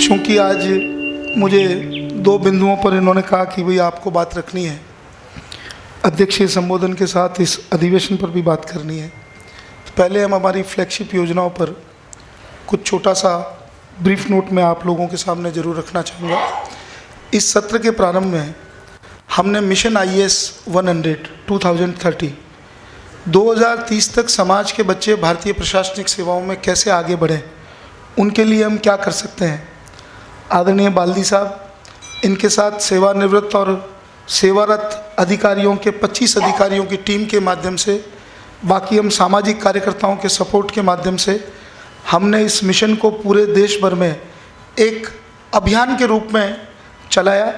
चूँकि आज मुझे दो बिंदुओं पर इन्होंने कहा कि भाई आपको बात रखनी है, अध्यक्षीय संबोधन के साथ इस अधिवेशन पर भी बात करनी है। पहले हम हमारी फ्लैगशिप योजनाओं पर कुछ छोटा सा ब्रीफ नोट में आप लोगों के सामने ज़रूर रखना चाहूँगा। इस सत्र के प्रारंभ में हमने मिशन IAS 100 2030 2030 तक समाज के बच्चे भारतीय प्रशासनिक सेवाओं में कैसे आगे बढ़ें, उनके लिए हम क्या कर सकते हैं। आदरणीय बाल्दी साहब, इनके साथ सेवानिवृत्त और सेवारत अधिकारियों के 25 अधिकारियों की टीम के माध्यम से, बाकी हम सामाजिक कार्यकर्ताओं के सपोर्ट के माध्यम से हमने इस मिशन को पूरे देश भर में एक अभियान के रूप में चलाया।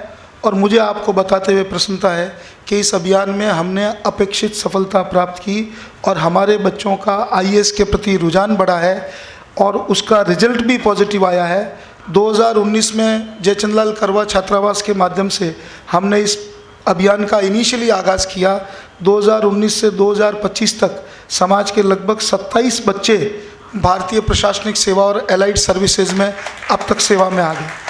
और मुझे आपको बताते हुए प्रसन्नता है कि इस अभियान में हमने अपेक्षित सफलता प्राप्त की और हमारे बच्चों का IAS के प्रति रुझान बढ़ा है और उसका रिजल्ट भी पॉजिटिव आया है। 2019 में जयचंद लाल करवा छात्रावास के माध्यम से हमने इस अभियान का इनिशियली आगाज़ किया। 2019 से 2025 तक समाज के लगभग 27 बच्चे भारतीय प्रशासनिक सेवा और एलाइड सर्विसेज में अब तक सेवा में आ गए।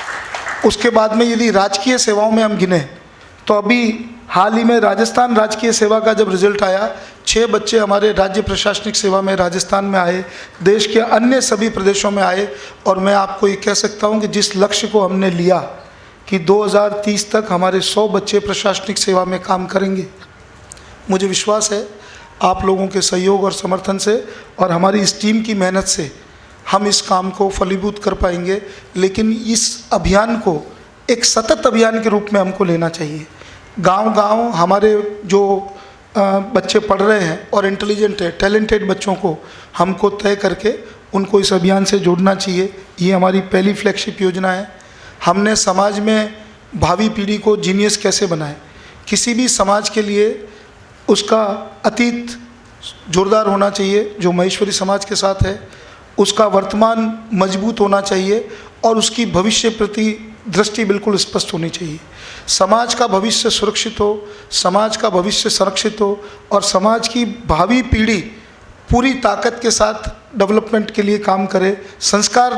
उसके बाद में यदि राजकीय सेवाओं में हम गिने तो अभी हाल ही में राजस्थान राजकीय सेवा का जब रिजल्ट आया, 6 बच्चे हमारे राज्य प्रशासनिक सेवा में राजस्थान में आए, देश के अन्य सभी प्रदेशों में आए। और मैं आपको ये कह सकता हूँ कि जिस लक्ष्य को हमने लिया कि 2030 तक हमारे 100 बच्चे प्रशासनिक सेवा में काम करेंगे, मुझे विश्वास है आप लोगों के सहयोग और समर्थन से और हमारी इस टीम की मेहनत से हम इस काम को फलीभूत कर पाएंगे। लेकिन इस अभियान को एक सतत अभियान के रूप में हमको लेना चाहिए। गांव-गांव हमारे जो बच्चे पढ़ रहे हैं और इंटेलिजेंट है, टैलेंटेड बच्चों को हमको तय करके उनको इस अभियान से जोड़ना चाहिए। ये हमारी पहली फ्लैगशिप योजना है। हमने समाज में भावी पीढ़ी को जीनियस कैसे बनाए, किसी भी समाज के लिए उसका अतीत जोरदार होना चाहिए जो महेश्वरी समाज के साथ है, उसका वर्तमान मजबूत होना चाहिए और उसकी भविष्य प्रति दृष्टि बिल्कुल स्पष्ट होनी चाहिए। समाज का भविष्य सुरक्षित हो, समाज का भविष्य संरक्षित हो और समाज की भावी पीढ़ी पूरी ताकत के साथ डेवलपमेंट के लिए काम करे, संस्कार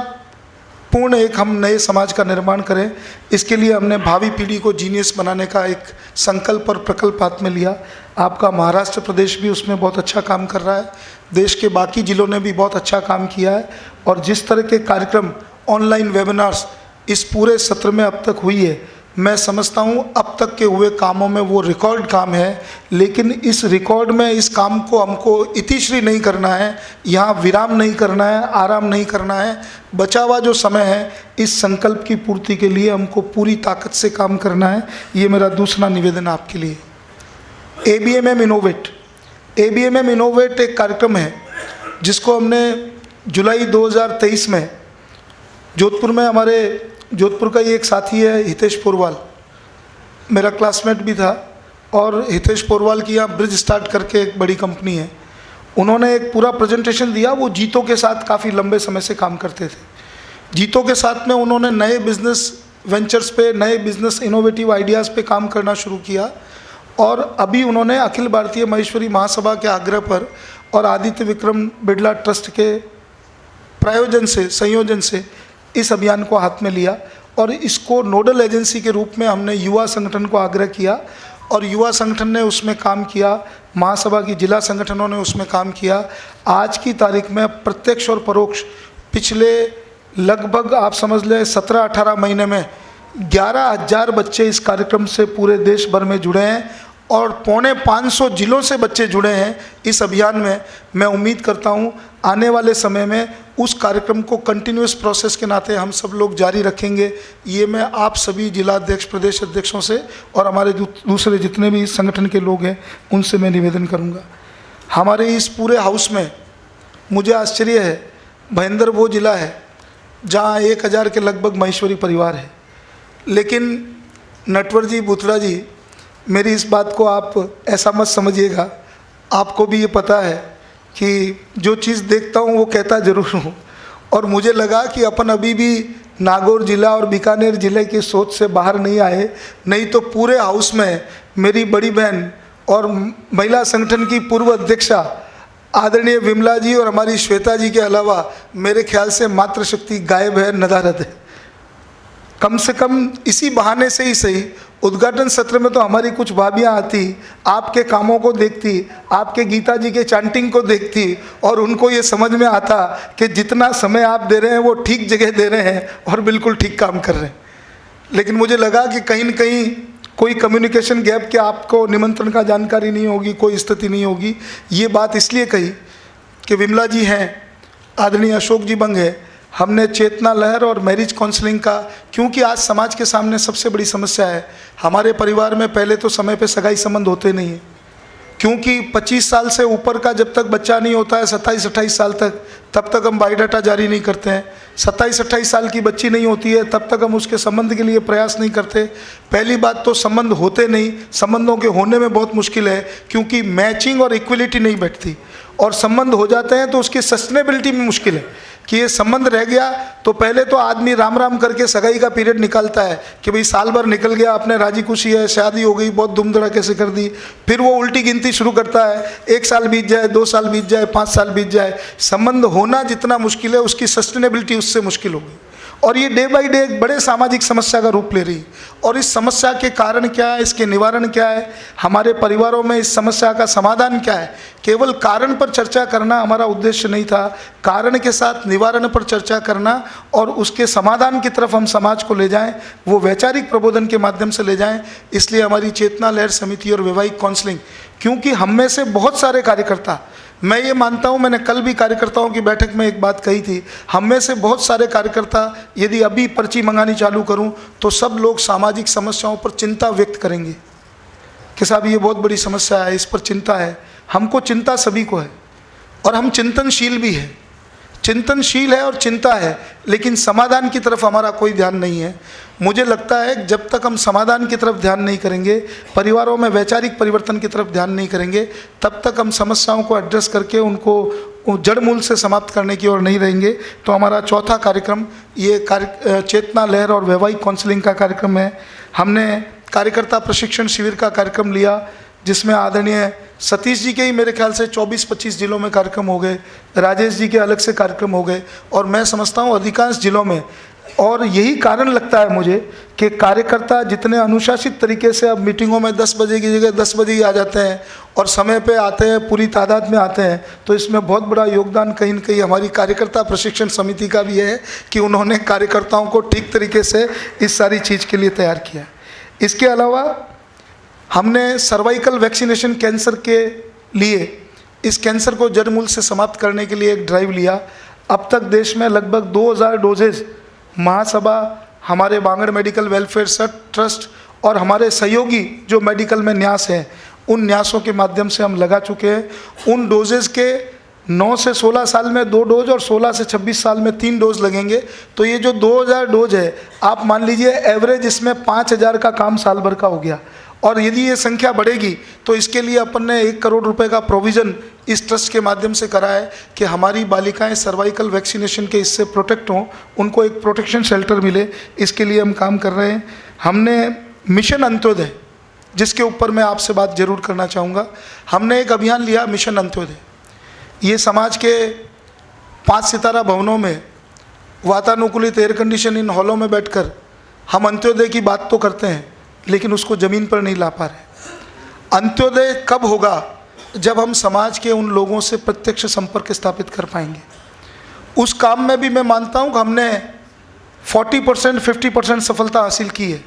पूर्ण एक हम नए समाज का निर्माण करें। इसके लिए हमने भावी पीढ़ी को जीनियस बनाने का एक संकल्प और प्रकल्प हाथ में लिया। आपका महाराष्ट्र प्रदेश भी उसमें बहुत अच्छा काम कर रहा है, देश के बाकी जिलों ने भी बहुत अच्छा काम किया है। और जिस तरह के कार्यक्रम ऑनलाइन वेबिनार्स इस पूरे सत्र में अब तक हुई है, मैं समझता हूँ अब तक के हुए कामों में वो रिकॉर्ड काम है। लेकिन इस रिकॉर्ड में इस काम को हमको इतिश्री नहीं करना है, यहाँ विराम नहीं करना है, आराम नहीं करना है। बचा हुआ जो समय है इस संकल्प की पूर्ति के लिए हमको पूरी ताकत से काम करना है। ये मेरा दूसरा निवेदन आपके लिए। ABMM इनोवेट, ABMM इनोवेट एक कार्यक्रम है जिसको हमने जुलाई 2023 में जोधपुर में, हमारे जोधपुर का ही एक साथी है हितेश पोरवाल, मेरा क्लासमेट भी था, और हितेश पोरवाल की यहाँ ब्रिज स्टार्ट करके एक बड़ी कंपनी है, उन्होंने एक पूरा प्रेजेंटेशन दिया। वो जीतो के साथ काफ़ी लंबे समय से काम करते थे। जीतो के साथ में उन्होंने नए बिजनेस वेंचर्स पे, नए बिजनेस इनोवेटिव आइडियाज़ पे काम करना शुरू किया। और अभी उन्होंने अखिल भारतीय महेश्वरी महासभा के आग्रह पर और आदित्य विक्रम बिड़ला ट्रस्ट के प्रायोजन से, संयोजन से इस अभियान को हाथ में लिया और इसको नोडल एजेंसी के रूप में हमने युवा संगठन को आग्रह किया और युवा संगठन ने उसमें काम किया, महासभा की जिला संगठनों ने उसमें काम किया। आज की तारीख में प्रत्यक्ष और परोक्ष पिछले लगभग आप समझ लें 17-18 महीने में 11,000 बच्चे इस कार्यक्रम से पूरे देश भर में जुड़े हैं और 450 जिलों से बच्चे जुड़े हैं इस अभियान में। मैं उम्मीद करता हूं आने वाले समय में उस कार्यक्रम को कंटिन्यूस प्रोसेस के नाते हम सब लोग जारी रखेंगे। ये मैं आप सभी जिलाध्यक्ष, प्रदेश अध्यक्षों से और हमारे दूसरे जितने भी संगठन के लोग हैं उनसे मैं निवेदन करूंगा। हमारे इस पूरे हाउस में मुझे आश्चर्य है, महेंद्र वो जिला है जहाँ 1000 के लगभग महेश्वरी परिवार है। लेकिन नटवर जी, बुथड़ा जी, मेरी इस बात को आप ऐसा मत समझिएगा, आपको भी ये पता है कि जो चीज़ देखता हूँ वो कहता ज़रूर हूँ। और मुझे लगा कि अपन अभी भी नागौर जिला और बीकानेर जिले की सोच से बाहर नहीं आए, नहीं तो पूरे हाउस में मेरी बड़ी बहन और महिला संगठन की पूर्व अध्यक्षा आदरणीय विमला जी और हमारी श्वेता जी के अलावा मेरे ख्याल से मातृशक्ति गायब है, नदारद है। कम से कम इसी बहाने से ही सही, उद्घाटन सत्र में तो हमारी कुछ भाभियाँ आती, आपके कामों को देखती, आपके गीता जी के चैंटिंग को देखती, और उनको ये समझ में आता कि जितना समय आप दे रहे हैं वो ठीक जगह दे रहे हैं और बिल्कुल ठीक काम कर रहे हैं। लेकिन मुझे लगा कि कहीं न कहीं कोई कम्युनिकेशन गैप के आपको निमंत्रण का जानकारी नहीं होगी, कोई स्थिति नहीं होगी। ये बात इसलिए कही कि विमला जी हैं, आदरणीय अशोक जी बंग है, हमने चेतना लहर और मैरिज काउंसलिंग का, क्योंकि आज समाज के सामने सबसे बड़ी समस्या है, हमारे परिवार में पहले तो समय पे सगाई संबंध होते नहीं हैं, क्योंकि 25 साल से ऊपर का जब तक बच्चा नहीं होता है, 27-28 साल तक, तब तक हम बायोडाटा जारी नहीं करते हैं। 27-28 साल की बच्ची नहीं होती है तब तक हम उसके संबंध के लिए प्रयास नहीं करते। पहली बात तो संबंध होते नहीं, संबंधों के होने में बहुत मुश्किल है, क्योंकि मैचिंग और इक्वलिटी नहीं बैठती, और संबंध हो जाते हैं तो उसकी सस्टेनेबिलिटी में मुश्किल है कि ये संबंध रह गया तो पहले तो आदमी राम राम करके सगाई का पीरियड निकालता है कि भाई साल भर निकल गया, अपने राजी खुशी है, शादी हो गई, बहुत धूम धड़ाके से कर दी, फिर वो उल्टी गिनती शुरू करता है, 1 साल बीत जाए, 2 साल बीत जाए, 5 साल बीत जाए। संबंध होना जितना मुश्किल है उसकी सस्टेनेबिलिटी उससे मुश्किल होगी, और ये डे बाई डे एक बड़े सामाजिक समस्या का रूप ले रही है। और इस समस्या के कारण क्या है, इसके निवारण क्या है, हमारे परिवारों में इस समस्या का समाधान क्या है, केवल कारण पर चर्चा करना हमारा उद्देश्य नहीं था, कारण के साथ निवारण पर चर्चा करना और उसके समाधान की तरफ हम समाज को ले जाएं, वो वैचारिक प्रबोधन के माध्यम से ले जाएं। इसलिए हमारी चेतना लहर समिति और वैवाहिक काउंसलिंग, क्योंकि हम में से बहुत सारे कार्यकर्ता, मैं ये मानता हूँ, मैंने कल भी कार्यकर्ताओं की बैठक में एक बात कही थी, हम में से बहुत सारे कार्यकर्ता यदि अभी पर्ची मंगानी चालू करूँ तो सब लोग सामाजिक समस्याओं पर चिंता व्यक्त करेंगे कि साहब ये बहुत बड़ी समस्या है, इस पर चिंता है। हमको चिंता सभी को है और हम चिंतनशील भी है, चिंतनशील है और चिंता है, लेकिन समाधान की तरफ हमारा कोई ध्यान नहीं है। मुझे लगता है जब तक हम समाधान की तरफ ध्यान नहीं करेंगे, परिवारों में वैचारिक परिवर्तन की तरफ ध्यान नहीं करेंगे, तब तक हम समस्याओं को एड्रेस करके उनको जड़ मूल से समाप्त करने की ओर नहीं रहेंगे। तो हमारा चौथा कार्यक्रम ये चेतना लहर और वैवाहिक काउंसलिंग का कार्यक्रम है। हमने कार्यकर्ता प्रशिक्षण शिविर का कार्यक्रम लिया, जिसमें आदरणीय सतीश जी के ही मेरे ख्याल से 24-25 जिलों में कार्यक्रम हो गए, राजेश जी के अलग से कार्यक्रम हो गए, और मैं समझता हूँ अधिकांश जिलों में। और यही कारण लगता है मुझे कि कार्यकर्ता जितने अनुशासित तरीके से अब मीटिंगों में 10 बजे की जगह 10 बजे ही आ जाते हैं और समय पे आते हैं, पूरी तादाद में आते हैं, तो इसमें बहुत बड़ा योगदान कहीं न कहीं हमारी कार्यकर्ता प्रशिक्षण समिति का भी है कि उन्होंने कार्यकर्ताओं को ठीक तरीके से इस सारी चीज़ के लिए तैयार किया। इसके अलावा हमने सर्वाइकल वैक्सीनेशन कैंसर के लिए, इस कैंसर को जड़ मूल से समाप्त करने के लिए एक ड्राइव लिया। अब तक देश में लगभग 2000 डोजेज महासभा, हमारे बांगड़ मेडिकल वेलफेयर ट्रस्ट और हमारे सहयोगी जो मेडिकल में न्यास हैं, उन न्यासों के माध्यम से हम लगा चुके हैं। उन डोजेज़ के 9 से 16 साल में 2 डोज और 16 से 26 साल में 3 डोज लगेंगे। तो ये जो 2000 डोज है, आप मान लीजिए एवरेज इसमें 5000 का काम साल भर का हो गया। और यदि ये संख्या बढ़ेगी तो इसके लिए अपन ने 1 करोड़ रुपए का प्रोविज़न इस ट्रस्ट के माध्यम से करा है कि हमारी बालिकाएं सर्वाइकल वैक्सीनेशन के इससे प्रोटेक्ट हों, उनको एक प्रोटेक्शन शेल्टर मिले, इसके लिए हम काम कर रहे हैं। हमने मिशन अंत्योदय, जिसके ऊपर मैं आपसे बात जरूर करना चाहूँगा, हमने एक अभियान लिया मिशन अंत्योदय। ये समाज के 5 सितारा भवनों में वातानुकूलित एयर कंडीशन इन हॉलों में बैठकर हम अंत्योदय की बात तो करते हैं, लेकिन उसको ज़मीन पर नहीं ला पा रहे। अंत्योदय कब होगा? जब हम समाज के उन लोगों से प्रत्यक्ष संपर्क स्थापित कर पाएंगे। उस काम में भी मैं मानता हूँ कि हमने 40% 50% सफलता हासिल की है।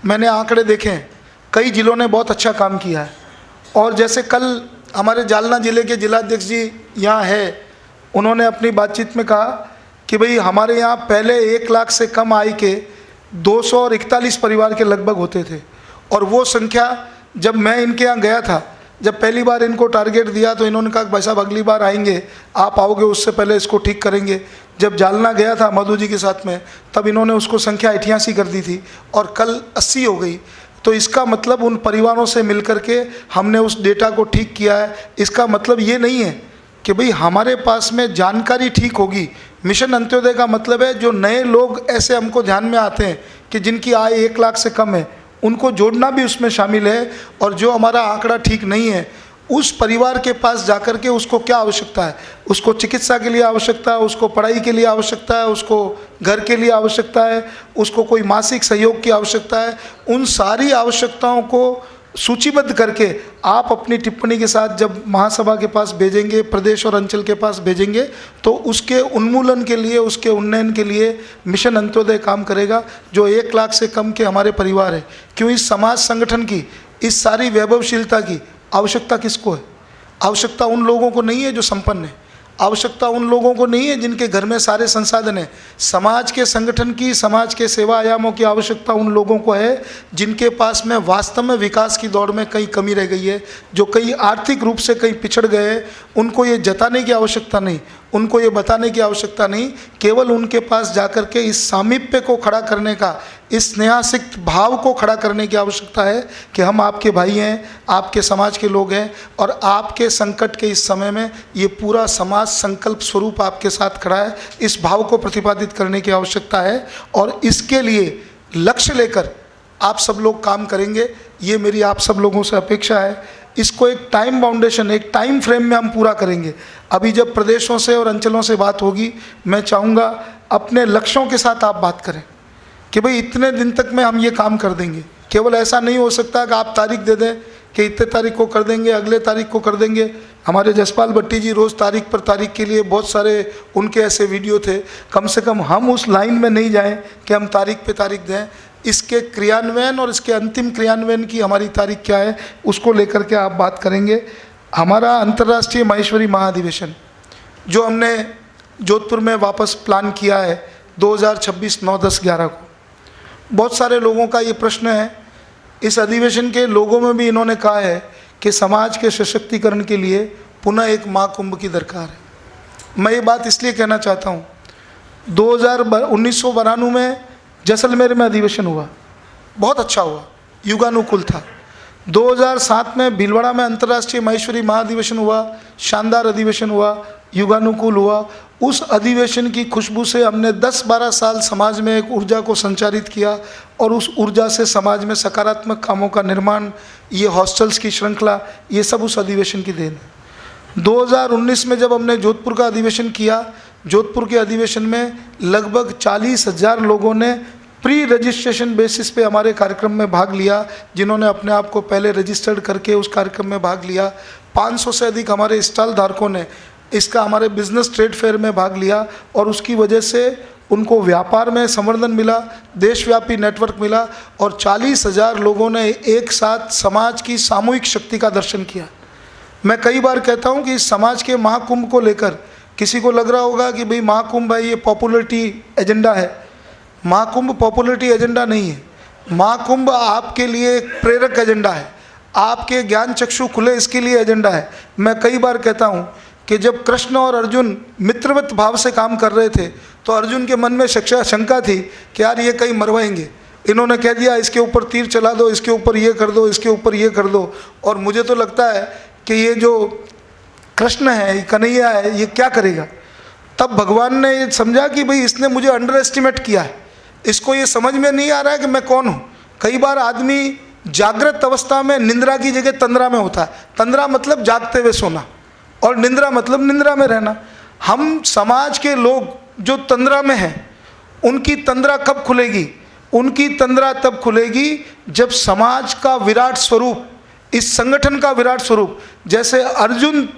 मैंने आंकड़े देखे हैं, कई जिलों ने बहुत अच्छा काम किया है। और जैसे कल हमारे जालना ज़िले के जिलाध्यक्ष जी यहाँ है, उन्होंने अपनी बातचीत में कहा कि भाई हमारे यहाँ पहले 1 लाख से कम आय के 241 परिवार के लगभग होते थे, और वो संख्या जब मैं इनके यहाँ गया था, जब पहली बार इनको टारगेट दिया तो इन्होंने कहा भाई साहब अगली बार आएंगे, आप आओगे उससे पहले इसको ठीक करेंगे। जब जालना गया था मधु जी के साथ में, तब इन्होंने उसको संख्या 88 कर दी थी और कल 80 हो गई। तो इसका मतलब उन परिवारों से मिलकर के हमने उस डेटा को ठीक किया है। इसका मतलब ये नहीं है कि भाई हमारे पास में जानकारी ठीक होगी। मिशन अंत्योदय का मतलब है जो नए लोग ऐसे हमको ध्यान में आते हैं कि जिनकी आय 1 लाख से कम है, उनको जोड़ना भी उसमें शामिल है। और जो हमारा आंकड़ा ठीक नहीं है उस परिवार के पास जाकर के उसको क्या आवश्यकता है, उसको चिकित्सा के लिए आवश्यकता है, उसको पढ़ाई के लिए आवश्यकता है, उसको घर के लिए आवश्यकता है, उसको कोई मासिक सहयोग की आवश्यकता है, उन सारी आवश्यकताओं को सूचीबद्ध करके आप अपनी टिप्पणी के साथ जब महासभा के पास भेजेंगे, प्रदेश और अंचल के पास भेजेंगे, तो उसके उन्मूलन के लिए, उसके उन्नयन के लिए मिशन अंत्योदय काम करेगा। जो 1 लाख से कम के हमारे परिवार है, क्यों इस समाज संगठन की, इस सारी वैभवशीलता की आवश्यकता किसको है? आवश्यकता उन लोगों को नहीं है जो संपन्न है, आवश्यकता उन लोगों को नहीं है जिनके घर में सारे संसाधन हैं। समाज के संगठन की, समाज के सेवा आयामों की आवश्यकता उन लोगों को है जिनके पास में वास्तव में विकास की दौड़ में कहीं कमी रह गई है, जो कहीं आर्थिक रूप से कहीं पिछड़ गए हैं। उनको ये जताने की आवश्यकता नहीं, उनको ये बताने की आवश्यकता नहीं, केवल उनके पास जाकर के इस सामीप्य को खड़ा करने का, इस स्नेहासिक्त भाव को खड़ा करने की आवश्यकता है कि हम आपके भाई हैं, आपके समाज के लोग हैं, और आपके संकट के इस समय में ये पूरा समाज संकल्प स्वरूप आपके साथ खड़ा है। इस भाव को प्रतिपादित करने की आवश्यकता है और इसके लिए लक्ष्य लेकर आप सब लोग काम करेंगे, ये मेरी आप सब लोगों से अपेक्षा है। इसको एक टाइम बाउंडेशन, एक टाइम फ्रेम में हम पूरा करेंगे। अभी जब प्रदेशों से और अंचलों से बात होगी, मैं चाहूँगा अपने लक्ष्यों के साथ आप बात करें कि भाई इतने दिन तक में हम ये काम कर देंगे। केवल ऐसा नहीं हो सकता कि आप तारीख दे दें कि इतने तारीख को कर देंगे, अगले तारीख को कर देंगे। हमारे जसपाल भट्टी जी रोज़ तारीख पर तारीख के लिए बहुत सारे उनके ऐसे वीडियो थे। कम से कम हम उस लाइन में नहीं जाएं कि हम तारीख पे तारीख दें। इसके क्रियान्वयन और इसके अंतिम क्रियान्वयन की हमारी तारीख क्या है, उसको लेकर के आप बात करेंगे। हमारा अंतर्राष्ट्रीय माहेश्वरी महाधिवेशन जो हमने जोधपुर में वापस प्लान किया है 2026 9-10-11 को, बहुत सारे लोगों का ये प्रश्न है। इस अधिवेशन के लोगों में भी इन्होंने कहा है कि समाज के सशक्तिकरण के लिए पुनः एक महाकुंभ की दरकार है। मैं ये बात इसलिए कहना चाहता हूँ, 1992 में जैसलमेर में अधिवेशन हुआ, बहुत अच्छा हुआ, युगानुकूल था। 2007 में भीलवाड़ा में अंतर्राष्ट्रीय माहेश्वरी महाधिवेशन हुआ, शानदार अधिवेशन हुआ, युगानुकूल हुआ। उस अधिवेशन की खुशबू से हमने 10-12 साल समाज में एक ऊर्जा को संचारित किया और उस ऊर्जा से समाज में सकारात्मक कामों का निर्माण, ये हॉस्टल्स की श्रृंखला, ये सब उस अधिवेशन की देन है। 2019 में जब हमने जोधपुर का अधिवेशन किया, जोधपुर के अधिवेशन में लगभग 40,000 लोगों ने प्री रजिस्ट्रेशन बेसिस पे हमारे कार्यक्रम में भाग लिया, जिन्होंने अपने आप को पहले रजिस्टर्ड करके उस कार्यक्रम में भाग लिया। 500 से अधिक हमारे स्टॉल धारकों ने इसका हमारे बिजनेस ट्रेड फेयर में भाग लिया और उसकी वजह से उनको व्यापार में संवर्धन मिला, देशव्यापी नेटवर्क मिला और 40,000 लोगों ने एक साथ समाज की सामूहिक शक्ति का दर्शन किया। मैं कई बार कहता हूँ कि इस समाज के महाकुंभ को लेकर किसी को लग रहा होगा कि भाई महाकुंभ है, ये पॉपुलरिटी एजेंडा है। महाकुंभ पॉपुलरिटी एजेंडा नहीं है, महाकुंभ आपके लिए एक प्रेरक एजेंडा है, आपके ज्ञान चक्षु खुले इसके लिए एजेंडा है। मैं कई बार कहता हूँ कि जब कृष्ण और अर्जुन मित्रवत भाव से काम कर रहे थे तो अर्जुन के मन में शंका थी कि यार ये कहीं मरवाएंगे, इन्होंने कह दिया इसके ऊपर तीर चला दो, इसके ऊपर ये कर दो, इसके ऊपर ये कर दो। और मुझे तो लगता है कि ये जो कृष्ण है, कन्हैया है, ये क्या करेगा। तब भगवान ने ये समझा कि भाई इसने मुझे अंडर एस्टिमेट किया है, इसको ये समझ में नहीं आ रहा है कि मैं कौन हूँ। कई बार आदमी जागृत अवस्था में निंद्रा की जगह तंद्रा में होता है। तंद्रा मतलब जागते हुए सोना और निंद्रा मतलब निंद्रा में रहना। हम समाज के लोग जो तंद्रा में हैं, उनकी तंद्रा कब खुलेगी? उनकी तंद्रा तब खुलेगी जब समाज का विराट स्वरूप, इस संगठन का विराट स्वरूप, जैसे अर्जुन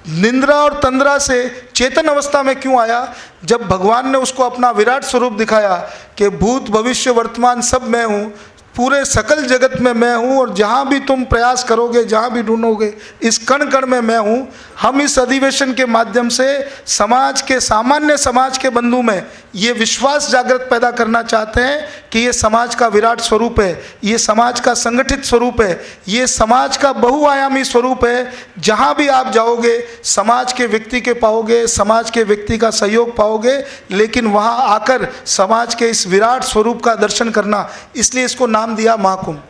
निंद्रा और तंद्रा से चेतन अवस्था में क्यों आया? जब भगवान ने उसको अपना विराट स्वरूप दिखाया कि भूत भविष्य वर्तमान सब मैं हूँ, पूरे सकल जगत में मैं हूँ और जहाँ भी तुम प्रयास करोगे, जहाँ भी ढूंढोगे, इस कण कण में मैं हूँ। हम इस अधिवेशन के माध्यम से समाज के, सामान्य समाज के बंधु में ये विश्वास जागृत पैदा करना चाहते हैं कि ये समाज का विराट स्वरूप है, ये समाज का संगठित स्वरूप है, ये समाज का बहुआयामी स्वरूप है। जहाँ भी आप जाओगे समाज के व्यक्ति के पाओगे, समाज के व्यक्ति का सहयोग पाओगे, लेकिन वहाँ आकर समाज के इस विराट स्वरूप का दर्शन करना, इसलिए इसको नाम दिया महाकुंभ।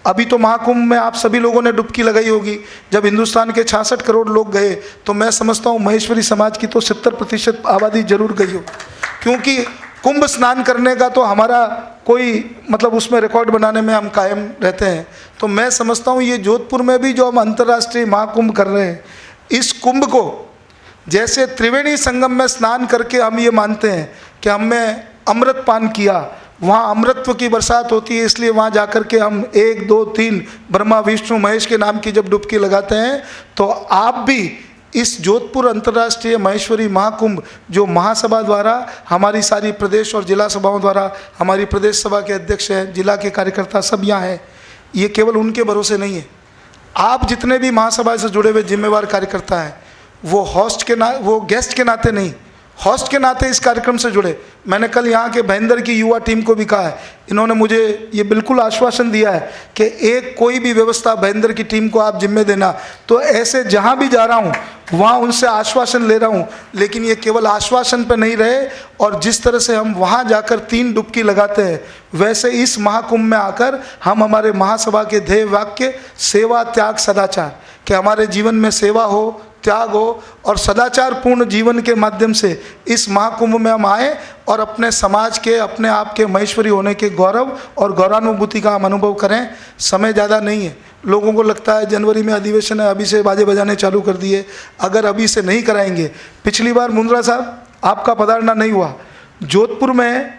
अभी तो महाकुंभ में आप सभी लोगों ने डुबकी लगाई होगी। जब हिंदुस्तान के 66 करोड़ लोग गए तो मैं समझता हूँ महेश्वरी समाज की तो 70% आबादी जरूर गई हो, क्योंकि कुंभ स्नान करने का तो हमारा कोई मतलब उसमें रिकॉर्ड बनाने में हम कायम रहते हैं। तो मैं समझता हूँ ये जोधपुर में भी जो हम अंतर्राष्ट्रीय महाकुंभ कर रहे हैं, इस कुंभ को जैसे त्रिवेणी संगम में स्नान करके हम ये मानते हैं कि हमने अमृत पान किया, वहाँ अमृतत्व की बरसात होती है, इसलिए वहाँ जाकर के हम 1 2 3 ब्रह्मा विष्णु महेश के नाम की जब डुबकी लगाते हैं, तो आप भी इस जोधपुर अंतर्राष्ट्रीय महेश्वरी महाकुंभ जो महासभा द्वारा, हमारी सारी प्रदेश और जिला सभाओं द्वारा, हमारी प्रदेश सभा के अध्यक्ष हैं, जिला के कार्यकर्ता सब यहाँ हैं, ये केवल उनके भरोसे नहीं है। आप जितने भी महासभा से जुड़े हुए जिम्मेवार कार्यकर्ता हैं, वो गेस्ट के नाते नहीं, होस्ट के नाते इस कार्यक्रम से जुड़े। मैंने कल यहाँ के भयंदर की युवा टीम को भी कहा है, इन्होंने मुझे ये बिल्कुल आश्वासन दिया है कि एक कोई भी व्यवस्था भयंदर की टीम को आप जिम्मे देना। तो ऐसे जहाँ भी जा रहा हूँ वहाँ उनसे आश्वासन ले रहा हूँ, लेकिन ये केवल आश्वासन पर नहीं रहे, और जिस तरह से हम वहाँ जाकर 3 डुबकी लगाते हैं, वैसे इस महाकुंभ में आकर हम हमारे महासभा के ध्येय वाक्य सेवा त्याग सदाचार, कि हमारे जीवन में सेवा हो, त्याग हो और सदाचार पूर्ण जीवन के माध्यम से इस महाकुंभ में हम आए और अपने समाज के, अपने आप के महेश्वरी होने के गौरव और गौरवानुभूति का हम अनुभव करें। समय ज़्यादा नहीं है, लोगों को लगता है जनवरी में अधिवेशन है, अभी से बाजे बजाने चालू कर दिए। अगर अभी से नहीं कराएंगे, पिछली बार मुंद्रा साहब आपका पधारना नहीं हुआ, जोधपुर में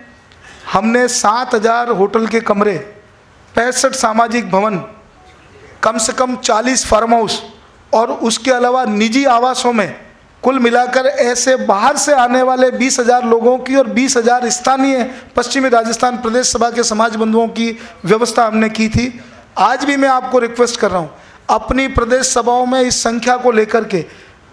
हमने 7000 होटल के कमरे, 65 सामाजिक भवन, कम से कम 40 फार्म हाउस और उसके अलावा निजी आवासों में कुल मिलाकर ऐसे बाहर से आने वाले 20,000 लोगों की और 20,000 स्थानीय पश्चिमी राजस्थान प्रदेश सभा के समाज बंधुओं की व्यवस्था हमने की थी। आज भी मैं आपको रिक्वेस्ट कर रहा हूँ, अपनी प्रदेश सभाओं में इस संख्या को लेकर के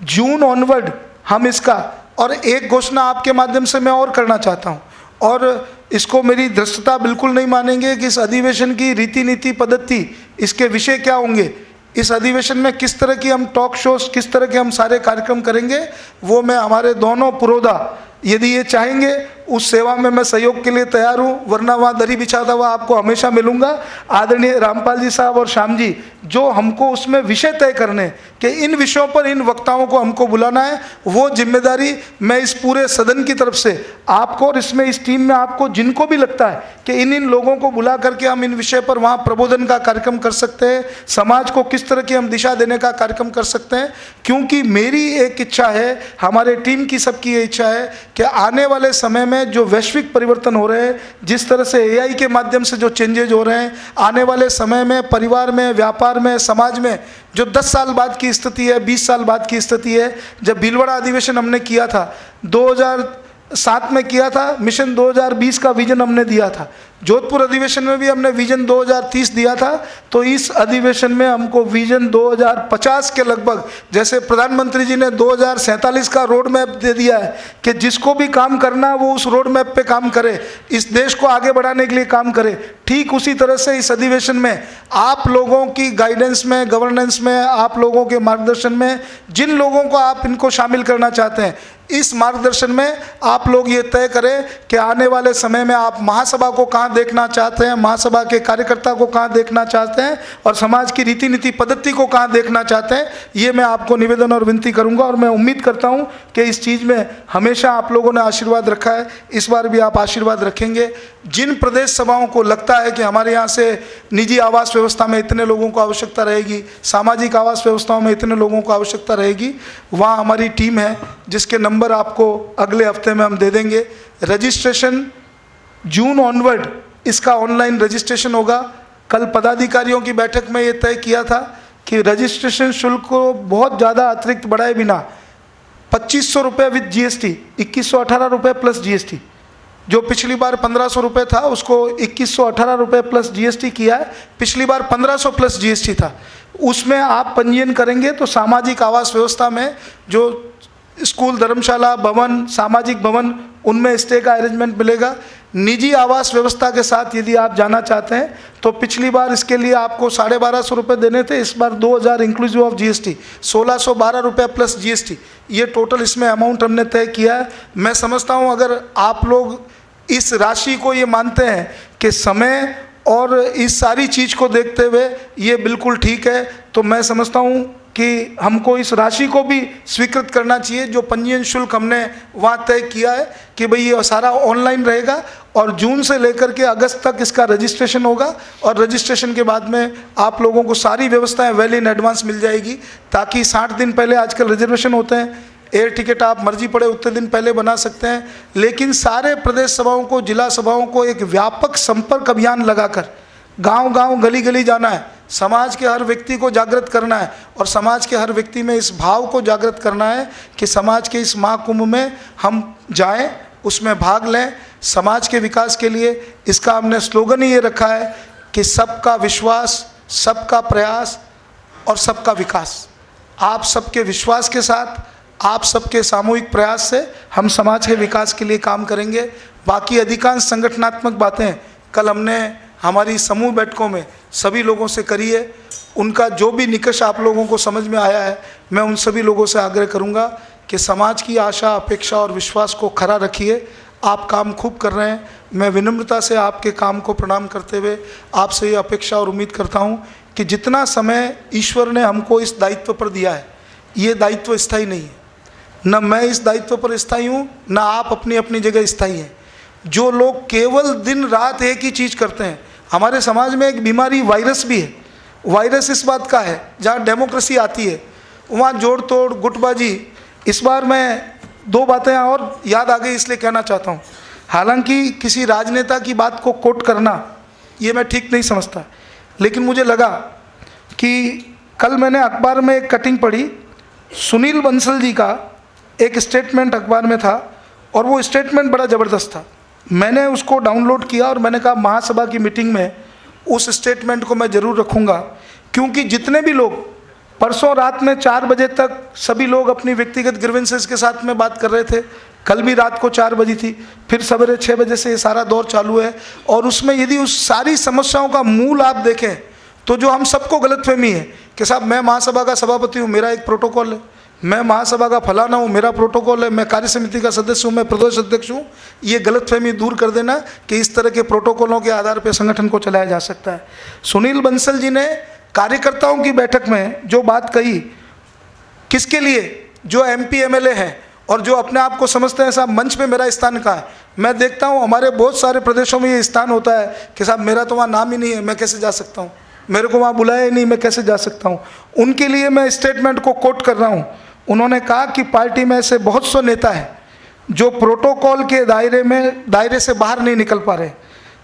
जून ऑनवर्ड हम इसका, और एक घोषणा आपके माध्यम से मैं और करना चाहता हूँ, और इसको मेरी धृष्टता बिल्कुल नहीं मानेंगे कि इस अधिवेशन की रीति नीति पद्धति, इसके विषय क्या होंगे, इस अधिवेशन में किस तरह की हम टॉक शोज, किस तरह के हम सारे कार्यक्रम करेंगे, वो मैं हमारे दोनों पुरोधा यदि ये चाहेंगे उस सेवा में मैं सहयोग के लिए तैयार हूँ, वरना वहाँ दरी बिछाता हुआ आपको हमेशा मिलूंगा। आदरणीय रामपाल जी साहब और श्याम जी, जो हमको उसमें विषय तय करने कि इन विषयों पर इन वक्ताओं को हमको बुलाना है, वो जिम्मेदारी मैं इस पूरे सदन की तरफ से आपको और इसमें इस टीम में आपको जिनको भी लगता है कि इन लोगों को बुला करके हम इन विषय पर वहाँ प्रबोधन का कार्यक्रम कर सकते हैं, समाज को किस तरह की हम दिशा देने का कार्यक्रम कर सकते हैं। क्योंकि मेरी एक इच्छा है, हमारे टीम की सबकी ये इच्छा है कि आने वाले समय में जो वैश्विक परिवर्तन हो रहे हैं, जिस तरह से एआई के माध्यम से जो चेंजेज हो रहे हैं, आने वाले समय में परिवार में, व्यापार में, समाज में जो 10 साल बाद की स्थिति है, 20 साल बाद की स्थिति है। जब भीलवाड़ा अधिवेशन हमने किया था 2007 में किया था, मिशन 2020 का विजन हमने दिया था, जोधपुर अधिवेशन में भी हमने विजन 2030 दिया था, तो इस अधिवेशन में हमको विजन 2050 के लगभग, जैसे प्रधानमंत्री जी ने 2047 का रोड मैप दे दिया है कि जिसको भी काम करना वो उस रोड मैप पे काम करे, इस देश को आगे बढ़ाने के लिए काम करे। ठीक उसी तरह से इस अधिवेशन में आप लोगों की गाइडेंस में, गवर्नेंस में, आप लोगों के मार्गदर्शन में, जिन लोगों को आप इनको शामिल करना चाहते हैं, इस मार्गदर्शन में आप लोग ये तय करें कि आने वाले समय में आप महासभा को कहाँ देखना चाहते हैं, महासभा के कार्यकर्ता को कहाँ देखना चाहते हैं और समाज की रीति नीति पद्धति को कहाँ देखना चाहते हैं। ये मैं आपको निवेदन और विनती करूंगा, और मैं उम्मीद करता हूं कि इस चीज़ में हमेशा आप लोगों ने आशीर्वाद रखा है, इस बार भी आप आशीर्वाद रखेंगे। जिन प्रदेश सभाओं को लगता है कि हमारे यहाँ से निजी आवास व्यवस्था में इतने लोगों को आवश्यकता रहेगी, सामाजिक आवास व्यवस्थाओं में इतने लोगों को आवश्यकता रहेगी, वहाँ हमारी टीम है जिसके नंबर आपको अगले हफ्ते में हम दे देंगे। रजिस्ट्रेशन जून ऑनवर्ड इसका ऑनलाइन रजिस्ट्रेशन होगा। कल पदाधिकारियों की बैठक में ये तय किया था कि रजिस्ट्रेशन शुल्क को बहुत ज़्यादा अतिरिक्त बढ़ाए बिना 2500 रुपये विद जीएसटी, 2118 रुपये प्लस जीएसटी, जो पिछली बार 1500 रुपये था उसको 2118 रुपये प्लस जीएसटी किया है। पिछली बार 1500 प्लस जीएसटी था। उसमें आप पंजीयन करेंगे तो सामाजिक आवास व्यवस्था में जो स्कूल, धर्मशाला, भवन, सामाजिक भवन, उनमें स्टे का अरेंजमेंट मिलेगा। निजी आवास व्यवस्था के साथ यदि आप जाना चाहते हैं तो पिछली बार इसके लिए आपको 1250 रुपये देने थे, इस बार 2000 इंक्लूसिव ऑफ जीएसटी 1612 रुपये प्लस जीएसटी, ये टोटल इसमें अमाउंट हमने तय किया है। मैं समझता हूँ अगर आप लोग इस राशि को ये मानते हैं कि समय और इस सारी चीज़ को देखते हुए ये बिल्कुल ठीक है, तो मैं समझता हूँ कि हमको इस राशि को भी स्वीकृत करना चाहिए जो पंजीयन शुल्क हमने वहाँ तय किया है कि भाई ये सारा ऑनलाइन रहेगा और जून से लेकर के अगस्त तक इसका रजिस्ट्रेशन होगा और रजिस्ट्रेशन के बाद में आप लोगों को सारी व्यवस्थाएं वेल इन एडवांस मिल जाएगी, ताकि 60 दिन पहले आजकल रिजर्वेशन होते हैं, एयर टिकट आप मर्जी पड़े उतने दिन पहले बना सकते हैं। लेकिन सारे प्रदेश सभाओं को, जिला सभाओं को एक व्यापक संपर्क अभियान लगाकर गांव-गांव, गली-गली जाना है, समाज के हर व्यक्ति को जागृत करना है और समाज के हर व्यक्ति में इस भाव को जागृत करना है कि समाज के इस महाकुंभ में हम जाएं, उसमें भाग लें समाज के विकास के लिए। इसका हमने स्लोगन ही ये रखा है कि सबका विश्वास, सबका प्रयास और सबका विकास। आप सबके विश्वास के साथ, आप सबके सामूहिक प्रयास से हम समाज के विकास के लिए काम करेंगे। बाकी अधिकांश संगठनात्मक बातें कल हमने हमारी समूह बैठकों में सभी लोगों से करी है। उनका जो भी निकष आप लोगों को समझ में आया है, मैं उन सभी लोगों से आग्रह करूंगा कि समाज की आशा, अपेक्षा और विश्वास को खरा रखिए। आप काम खूब कर रहे हैं, मैं विनम्रता से आपके काम को प्रणाम करते हुए आपसे ये अपेक्षा और उम्मीद करता हूँ कि जितना समय ईश्वर ने हमको इस दायित्व पर दिया है, ये दायित्व स्थायी नहीं है। न मैं इस दायित्व पर स्थायी हूँ, न आप अपनी अपनी जगह स्थायी हैं। जो लोग केवल दिन रात एक ही चीज़ करते हैं, हमारे समाज में एक बीमारी वायरस भी है। वायरस इस बात का है, जहाँ डेमोक्रेसी आती है वहाँ जोड़ तोड़, गुटबाजी। इस बार मैं 2 बातें और याद आ गई, इसलिए कहना चाहता हूँ। हालांकि किसी राजनेता की बात को कोट करना ये मैं ठीक नहीं समझता, लेकिन मुझे लगा कि कल मैंने अखबार में एक कटिंग पढ़ी, सुनील बंसल जी का एक स्टेटमेंट अखबार में था और वो स्टेटमेंट बड़ा ज़बरदस्त था। मैंने उसको डाउनलोड किया और मैंने कहा महासभा की मीटिंग में उस स्टेटमेंट को मैं ज़रूर रखूँगा, क्योंकि जितने भी लोग परसों रात में 4 बजे तक सभी लोग अपनी व्यक्तिगत ग्रीवेंसेस के साथ में बात कर रहे थे, कल भी रात को 4 बजी थी, फिर सवेरे 6 बजे से ये सारा दौर चालू है। और उसमें यदि उस सारी समस्याओं का मूल आप देखें तो जो हम सबको गलतफहमी है कि साहब मैं महासभा का सभापति हूँ, मेरा एक प्रोटोकॉल है, मैं महासभा का फलाना हूँ, मेरा प्रोटोकॉल है, मैं कार्य समिति का सदस्य हूँ, मैं प्रदेश अध्यक्ष हूँ। ये गलतफहमी दूर कर देना कि इस तरह के प्रोटोकॉलों के आधार पर संगठन को चलाया जा सकता है। सुनील बंसल जी ने कार्यकर्ताओं की बैठक में जो बात कही, किसके लिए, जो MP MLA हैं और जो अपने आप को समझते हैं साहब मंच पे मेरा स्थान कहाँ है। मैं देखता हूँ हमारे बहुत सारे प्रदेशों में ये स्थान होता है कि साहब मेरा तो वहाँ नाम ही नहीं है, मैं कैसे जा सकता हूँ, मेरे को वहाँ बुलाया ही नहीं, मैं कैसे जा सकता हूँ। उनके लिए मैं स्टेटमेंट को कोट कर रहा हूँ। उन्होंने कहा कि पार्टी में ऐसे बहुत से नेता हैं जो प्रोटोकॉल के दायरे से बाहर नहीं निकल पा रहे,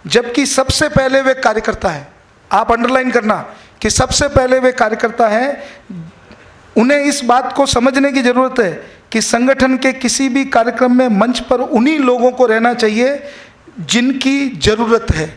जबकि सबसे पहले वे कार्यकर्ता हैं। आप अंडरलाइन करना कि सबसे पहले वे कार्यकर्ता हैं। उन्हें इस बात को समझने की ज़रूरत है कि संगठन के किसी भी कार्यक्रम में मंच पर उन्हीं लोगों को रहना चाहिए जिनकी ज़रूरत है।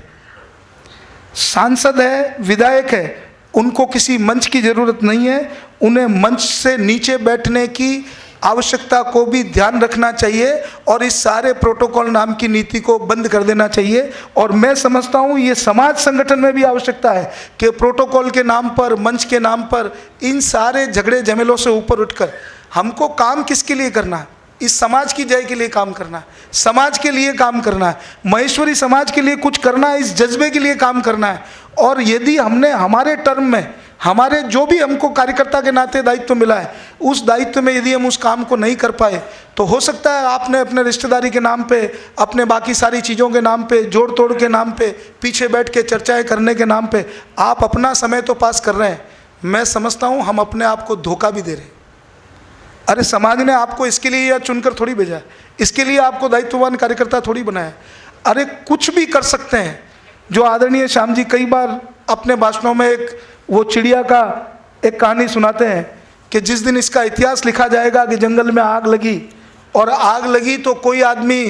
सांसद है, विधायक है, उनको किसी मंच की ज़रूरत नहीं है। उन्हें मंच से नीचे बैठने की आवश्यकता को भी ध्यान रखना चाहिए और इस सारे प्रोटोकॉल नाम की नीति को बंद कर देना चाहिए। और मैं समझता हूँ ये समाज संगठन में भी आवश्यकता है कि प्रोटोकॉल के नाम पर, मंच के नाम पर इन सारे झगड़े झमेलों से ऊपर उठकर हमको काम किसके लिए करना है, इस समाज की जय के लिए काम करना है, समाज के लिए काम करना है, महेश्वरी समाज के लिए कुछ करना है, इस जज्बे के लिए काम करना है। और यदि हमने हमारे टर्म में हमारे जो भी हमको कार्यकर्ता के नाते दायित्व मिला है, उस दायित्व में यदि हम उस काम को नहीं कर पाए तो हो सकता है आपने अपने रिश्तेदारी के नाम पे, अपने बाकी सारी चीज़ों के नाम पे, जोड़ तोड़ के नाम पे, पीछे बैठ के चर्चाएं करने के नाम पे आप अपना समय तो पास कर रहे हैं। मैं समझता हूँ हम अपने आप को धोखा भी दे रहे हैं। अरे समाज ने आपको इसके लिए या चुनकर थोड़ी भेजा है, इसके लिए आपको दायित्ववान कार्यकर्ता थोड़ी बनाया। अरे कुछ भी कर सकते हैं। जो आदरणीय श्याम जी कई बार अपने भाषणों में एक वो चिड़िया का एक कहानी सुनाते हैं कि जिस दिन इसका इतिहास लिखा जाएगा कि जंगल में आग लगी और आग लगी तो कोई आदमी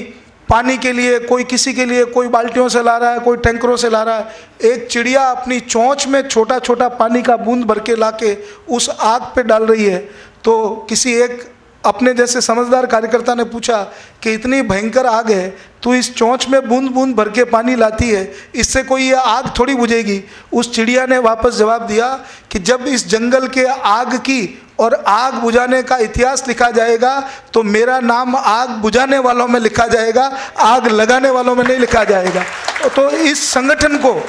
पानी के लिए, कोई किसी के लिए, कोई बाल्टियों से ला रहा है, कोई टैंकरों से ला रहा है। एक चिड़िया अपनी चोंच में छोटा छोटा पानी का बूंद भर के ला के उस आग पे डाल रही है। तो किसी एक अपने जैसे समझदार कार्यकर्ता ने पूछा कि इतनी भयंकर आग है, तू इस चोंच में बूंद बूंद भर के पानी लाती है, इससे कोई ये आग थोड़ी बुझेगी। उस चिड़िया ने वापस जवाब दिया कि जब इस जंगल के आग की और आग बुझाने का इतिहास लिखा जाएगा तो मेरा नाम आग बुझाने वालों में लिखा जाएगा, आग लगाने वालों में नहीं लिखा जाएगा। तो इस संगठन को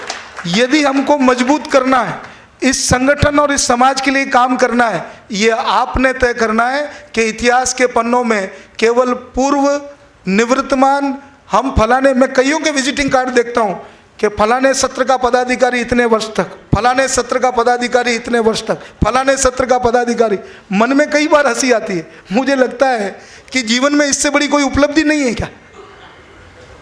यदि हमको मजबूत करना है, इस संगठन और इस समाज के लिए काम करना है, ये आपने तय करना है कि इतिहास के पन्नों में केवल पूर्व निवृत्तमान हम फलाने, मैं कईयों के विजिटिंग कार्ड देखता हूँ कि फलाने सत्र का पदाधिकारी इतने वर्ष तक, फलाने सत्र का पदाधिकारी इतने वर्ष तक, फलाने सत्र का पदाधिकारी। मन में कई बार हंसी आती है, मुझे लगता है कि जीवन में इससे बड़ी कोई उपलब्धि नहीं है क्या?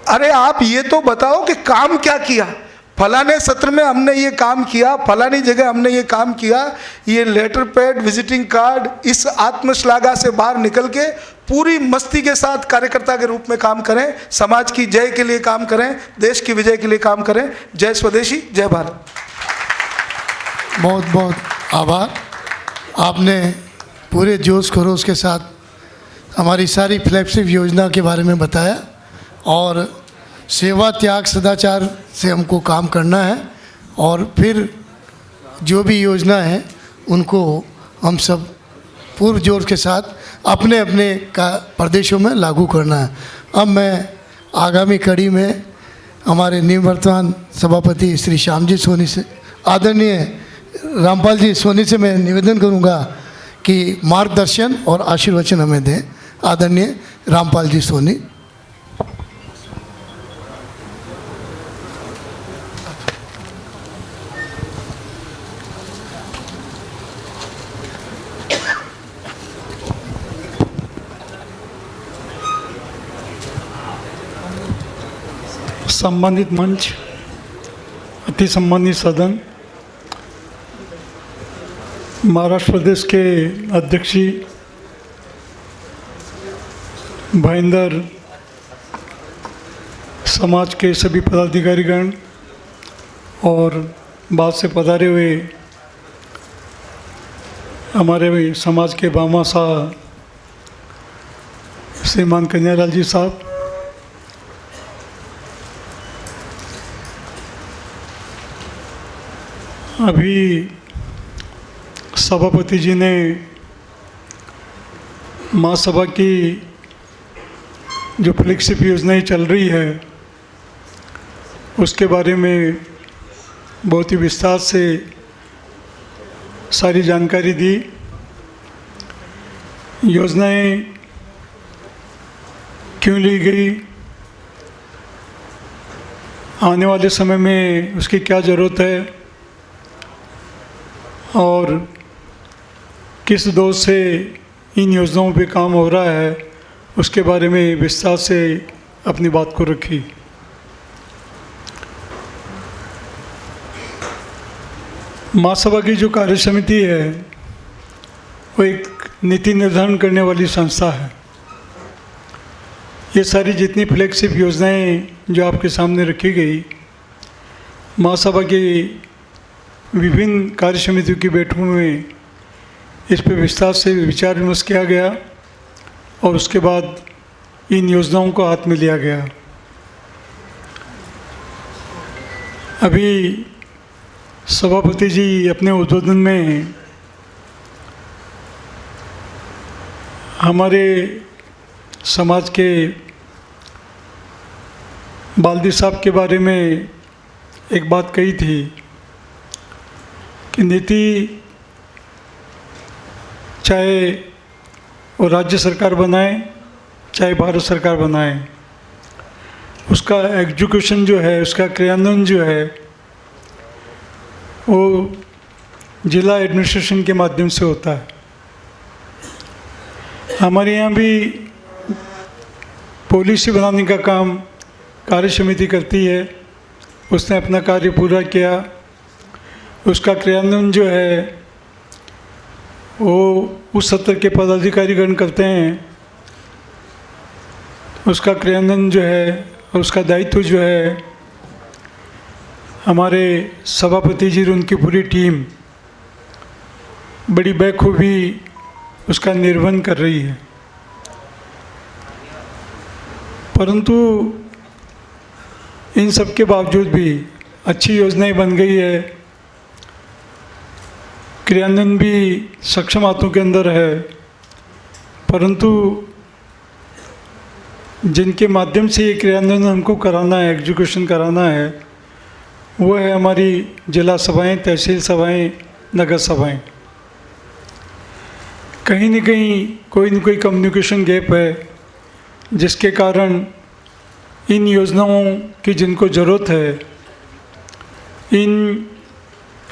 अरे आप ये तो बताओ कि काम क्या किया। फलाने सत्र में हमने ये काम किया, फलानी जगह हमने ये काम किया। ये लेटर पैड, विजिटिंग कार्ड, इस आत्मश्लाघा से बाहर निकल के पूरी मस्ती के साथ कार्यकर्ता के रूप में काम करें, समाज की जय के लिए काम करें, देश की विजय के लिए काम करें। जय स्वदेशी, जय भारत। बहुत बहुत आभार। आपने पूरे जोश खरोश के साथ हमारी सारी फ्लैगशिप योजना के बारे में बताया और सेवा, त्याग, सदाचार से हमको काम करना है और फिर जो भी योजना है उनको हम सब पूर्ण जोर के साथ अपने अपने का प्रदेशों में लागू करना है। अब मैं आगामी कड़ी में हमारे निवर्तमान सभापति श्री श्याम जी सोनी से, आदरणीय रामपाल जी सोनी से मैं निवेदन करूंगा कि मार्गदर्शन और आशीर्वचन हमें दें। आदरणीय रामपाल जी सोनी। सम्मानित मंच, अति सम्मानित सदन, महाराष्ट्र प्रदेश के अध्यक्ष भाईंदर, समाज के सभी पदाधिकारीगण और बाद से पधारे हुए हमारे समाज के बामासा श्रीमान कन्हैयालाल जी साहब, अभी सभापति जी ने महासभा की जो फ्लैगशिप योजनाएं चल रही है उसके बारे में बहुत ही विस्तार से सारी जानकारी दी। योजनाएं क्यों ली गई, आने वाले समय में उसकी क्या ज़रूरत है और किस दौर से इन योजनाओं पे काम हो रहा है, उसके बारे में विस्तार से अपनी बात को रखी। महासभा की जो कार्य समिति है वो एक नीति निर्धारण करने वाली संस्था है। ये सारी जितनी फ्लैगशिप योजनाएं जो आपके सामने रखी गई, महासभा की विभिन्न कार्य समितियों की बैठकों में इस पर विस्तार से विचार विमर्श किया गया और उसके बाद इन योजनाओं को हाथ में लिया गया। अभी सभापति जी अपने उद्बोधन में हमारे समाज के बाल्दी साहब के बारे में एक बात कही थी कि नीति चाहे वो राज्य सरकार बनाए चाहे भारत सरकार बनाए, उसका एग्जीक्यूशन जो है, उसका क्रियान्वयन जो है वो जिला एडमिनिस्ट्रेशन के माध्यम से होता है। हमारे यहाँ भी पॉलिसी बनाने का काम कार्य समिति करती है, उसने अपना कार्य पूरा किया, उसका क्रियान्वयन जो है वो उस सत्र के पदाधिकारीगण करते हैं। उसका क्रियान्वयन जो है और उसका दायित्व जो है हमारे सभापति जी और उनकी पूरी टीम बड़ी बखूबी उसका निर्वहन कर रही है। परंतु इन सब के बावजूद भी अच्छी योजनाएं बन गई है, क्रियान्वयन भी सक्षम हाथों के अंदर है, परंतु जिनके माध्यम से ये क्रियान्वयन हमको कराना है, एग्जीक्यूशन कराना है, वो है हमारी जिला सभाएं, तहसील सभाएं, नगर सभाएं। कहीं न कोई कम्युनिकेशन गैप है, जिसके कारण इन योजनाओं की जिनको ज़रूरत है, इन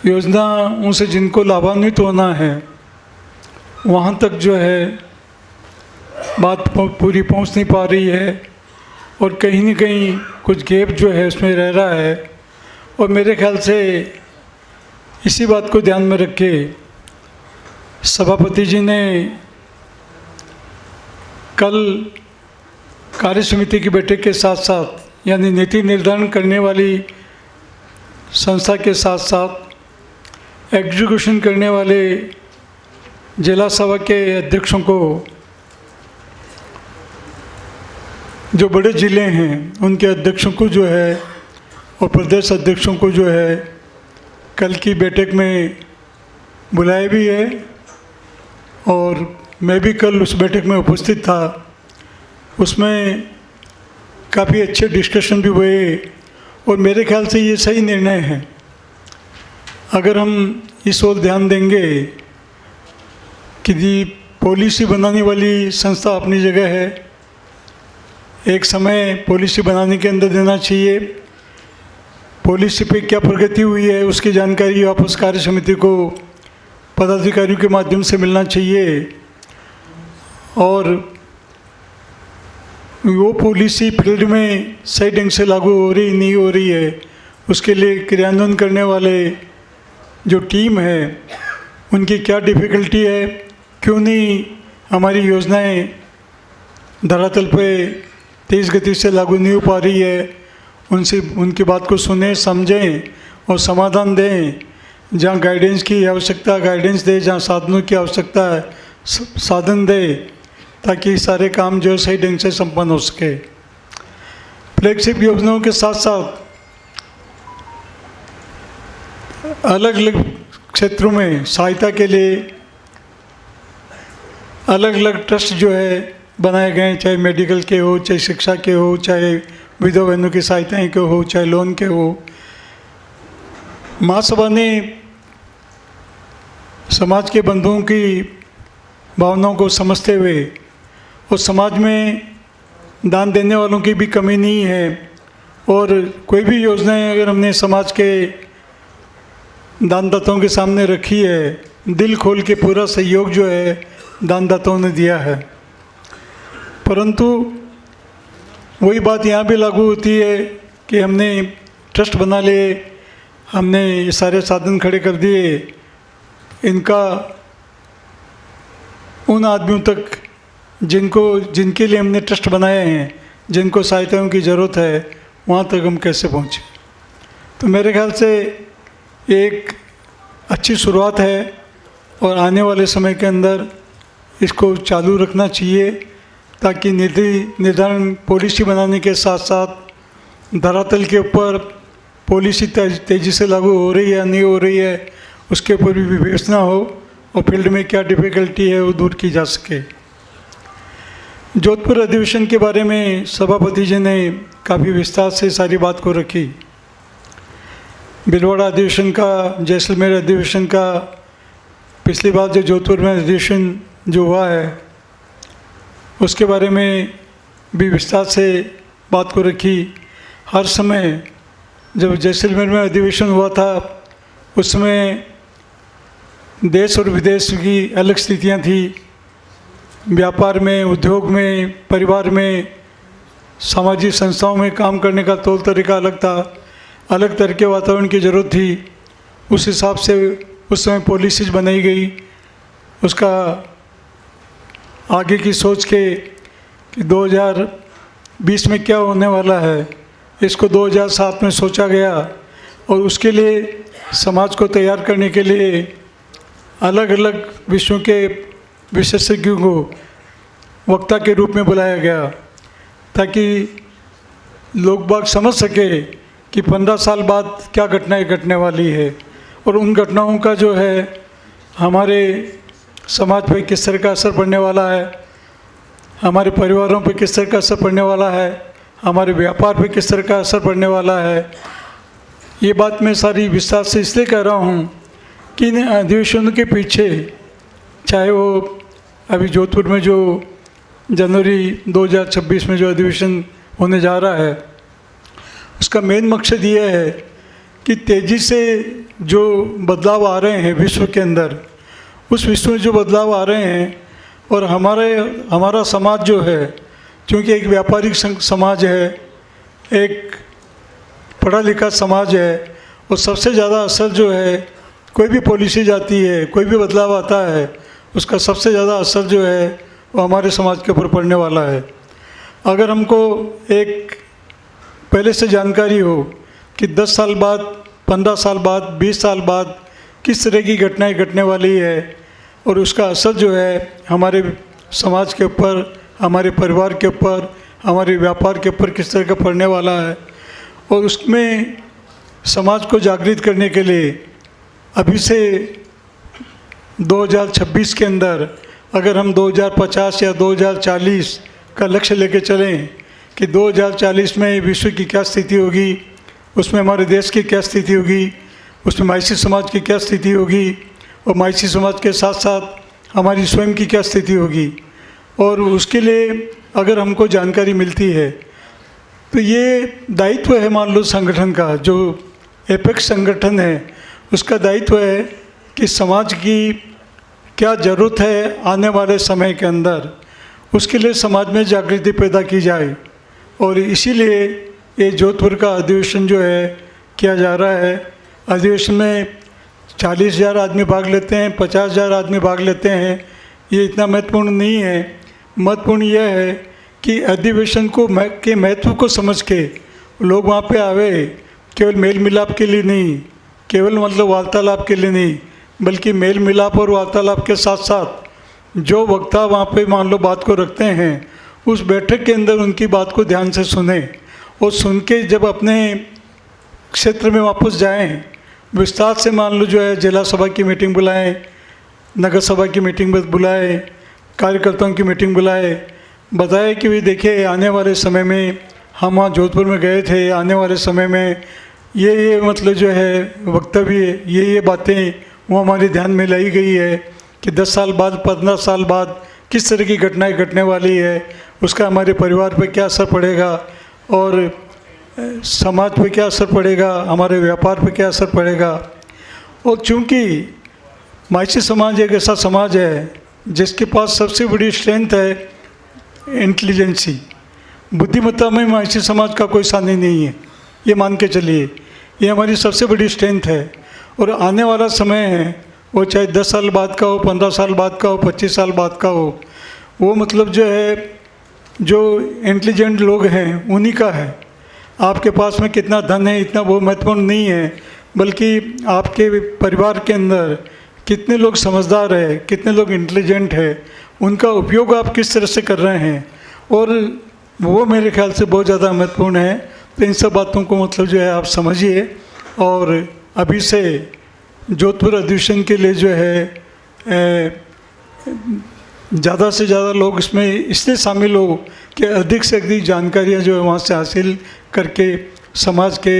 योजनाओं से जिनको लाभान्वित होना है, वहाँ तक जो है बात पूरी पहुँच नहीं पा रही है और कहीं न कहीं कुछ गैप जो है उसमें रह रहा है। और मेरे ख्याल से इसी बात को ध्यान में रख के सभापति जी ने कल कार्य समिति की बैठक के साथ साथ, यानी नीति निर्धारण करने वाली संस्था के साथ साथ एग्जीक्यूशन करने वाले जिला सभा के अध्यक्षों को, जो बड़े ज़िले हैं उनके अध्यक्षों को जो है और प्रदेश अध्यक्षों को जो है कल की बैठक में बुलाया भी है और मैं भी कल उस बैठक में उपस्थित था। उसमें काफ़ी अच्छे डिस्कशन भी हुए और मेरे ख्याल से ये सही निर्णय है। अगर हम इस ओर ध्यान देंगे कि पॉलिसी बनाने वाली संस्था अपनी जगह है, एक समय पॉलिसी बनाने के अंदर देना चाहिए, पॉलिसी पे क्या प्रगति हुई है उसकी जानकारी वापस कार्य समिति को पदाधिकारियों के माध्यम से मिलना चाहिए और वो पॉलिसी फील्ड में सही ढंग से लागू हो रही नहीं हो रही है उसके लिए क्रियान्वयन करने वाले जो टीम है उनकी क्या डिफ़िकल्टी है, क्यों नहीं हमारी योजनाएं धरातल पे तेज़ गति से लागू नहीं हो पा रही है, उनसे उनकी बात को सुने, समझें और समाधान दें। जहाँ गाइडेंस की आवश्यकता गाइडेंस दे, जहाँ साधनों की आवश्यकता है साधन दे, ताकि सारे काम जो है सही ढंग से संपन्न हो सके। फ्लैगशिप योजनाओं के साथ साथ अलग अलग क्षेत्रों में सहायता के लिए अलग अलग ट्रस्ट जो है बनाए गए हैं, चाहे मेडिकल के हो, चाहे शिक्षा के हो, चाहे विधवा बहनों की सहायताएँ के हो, चाहे लोन के हो। महासभा ने समाज के बंधुओं की भावनाओं को समझते हुए और समाज में दान देने वालों की भी कमी नहीं है और कोई भी योजनाएं अगर हमने समाज के दानदाताओं के सामने रखी है, दिल खोल के पूरा सहयोग जो है दानदाताओं ने दिया है। परंतु वही बात यहाँ भी लागू होती है कि हमने ट्रस्ट बना लिए, हमने ये सारे साधन खड़े कर दिए, इनका उन आदमियों तक जिनके लिए हमने ट्रस्ट बनाए हैं, जिनको सहायताओं की ज़रूरत है, वहाँ तक हम कैसे पहुँचे। तो मेरे ख्याल से एक अच्छी शुरुआत है और आने वाले समय के अंदर इसको चालू रखना चाहिए ताकि नीति निर्धारण पॉलिसी बनाने के साथ साथ धरातल के ऊपर पॉलिसी तेज़ी से लागू हो रही है या नहीं हो रही है उसके ऊपर भी विवेचना हो और फील्ड में क्या डिफ़िकल्टी है वो दूर की जा सके। जोधपुर अधिवेशन के बारे में सभापति जी ने काफ़ी विस्तार से सारी बात को रखी। भीलवाड़ा अधिवेशन का, जैसलमेर अधिवेशन का, पिछली बार जो जोधपुर में अधिवेशन जो हुआ है उसके बारे में भी विस्तार से बात को रखी। हर समय जब जैसलमेर में अधिवेशन हुआ था उस समय देश और विदेश की अलग स्थितियां थी, व्यापार में, उद्योग में, परिवार में, सामाजिक संस्थाओं में काम करने का तौर तरीका अलग था, अलग तरह के वातावरण की ज़रूरत थी। उस हिसाब से उस समय पॉलिसीज बनाई गई, उसका आगे की सोच के कि 2020 में क्या होने वाला है इसको 2007 में सोचा गया और उसके लिए समाज को तैयार करने के लिए अलग अलग विषयों के विशेषज्ञों को वक्ता के रूप में बुलाया गया ताकि लोग बाग समझ सके कि 15 साल बाद क्या घटनाएं घटने वाली है और उन घटनाओं का जो है हमारे समाज पर किस तरह का असर पड़ने वाला है, हमारे परिवारों पर किस तरह का असर पड़ने वाला है, हमारे व्यापार पर किस तरह का असर पड़ने वाला है। ये बात मैं सारी विस्तार से इसलिए कह रहा हूँ कि इन अधिवेशनों के पीछे चाहे वो अभी जोधपुर में जो जनवरी 2026 में जो अधिवेशन होने जा रहा है, उसका मेन मकसद ये है कि तेज़ी से जो बदलाव आ रहे हैं विश्व के अंदर, उस विश्व में जो बदलाव आ रहे हैं, और हमारा समाज जो है, क्योंकि एक व्यापारिक समाज है, एक पढ़ा लिखा समाज है, और सबसे ज़्यादा असर जो है, कोई भी पॉलिसी जाती है, कोई भी बदलाव आता है, उसका सबसे ज़्यादा असर जो है वो हमारे समाज के ऊपर पड़ने वाला है। अगर हमको एक पहले से जानकारी हो कि 10 साल बाद, 15 साल बाद, 20 साल बाद किस तरह की घटनाएं घटने वाली है, और उसका असर जो है हमारे समाज के ऊपर, हमारे परिवार के ऊपर, हमारे व्यापार के ऊपर किस तरह का पड़ने वाला है, और उसमें समाज को जागृत करने के लिए अभी से 2026 के अंदर अगर हम 2050 या 2040 का लक्ष्य लेके चलें कि 2040 में विश्व की क्या स्थिति होगी, उसमें हमारे देश की क्या स्थिति होगी, उसमें मायसी समाज की क्या स्थिति होगी, और मायसी समाज के साथ साथ हमारी स्वयं की क्या स्थिति होगी, और उसके लिए अगर हमको जानकारी मिलती है तो ये दायित्व है, मान लो संगठन का, जो एपेक्स संगठन है, उसका दायित्व है कि समाज की क्या ज़रूरत है आने वाले समय के अंदर, उसके लिए समाज में जागृति पैदा की जाए। और इसीलिए ये जोधपुर का अधिवेशन जो है किया जा रहा है। अधिवेशन में 40,000 आदमी भाग लेते हैं, 50,000 आदमी भाग लेते हैं, ये इतना महत्वपूर्ण नहीं है। महत्वपूर्ण यह है कि अधिवेशन के महत्व को समझ के लोग वहाँ पे आवे, केवल मेल मिलाप के लिए नहीं, केवल मतलब वार्तालाप के लिए नहीं, बल्कि मेल मिलाप और वार्तालाप के साथ साथ जो वक्ता वहाँ पे मान लो बात को रखते हैं, उस बैठक के अंदर उनकी बात को ध्यान से सुने, और सुन के जब अपने क्षेत्र में वापस जाएं, विस्तार से मान लो जो है जिला सभा की मीटिंग बुलाएं, नगर सभा की मीटिंग बुलाएं, कार्यकर्ताओं की मीटिंग बुलाएं, बताए कि भाई देखिए आने वाले समय में हम वहाँ जोधपुर में गए थे, आने वाले समय में ये मतलब जो है वक्तव्य, ये बातें वो हमारे ध्यान में लाई गई है कि 10 साल बाद, 15 साल बाद किस तरह की घटनाएं घटने वाली है, उसका हमारे परिवार पे क्या असर पड़ेगा, और समाज पे क्या असर पड़ेगा, हमारे व्यापार पे क्या असर पड़ेगा। और चूँकि मायसी समाज एक ऐसा समाज है जिसके पास सबसे बड़ी स्ट्रेंथ है इंटेलिजेंसी, बुद्धिमत्ता में मायसी समाज का कोई सानी नहीं है, ये मान के चलिए, ये हमारी सबसे बड़ी स्ट्रेंथ है। और आने वाला समय है, वो चाहे 10 साल बाद का हो, 15 साल बाद का हो, 25 साल बाद का हो, वो मतलब जो है जो इंटेलिजेंट लोग हैं उन्हीं का है। आपके पास में कितना धन है इतना वो महत्वपूर्ण नहीं है, बल्कि आपके परिवार के अंदर कितने लोग समझदार है, कितने लोग इंटेलिजेंट है, उनका उपयोग आप किस तरह से कर रहे हैं, और वो मेरे ख्याल से बहुत ज़्यादा महत्वपूर्ण है। तो इन सब बातों को मतलब जो है आप समझिए, और अभी से जोधपुर अधिवेशन के लिए जो है ज़्यादा से ज़्यादा लोग इसमें इसलिए शामिल हो कि अधिक से अधिक जानकारियाँ जो है वहाँ से हासिल करके समाज के,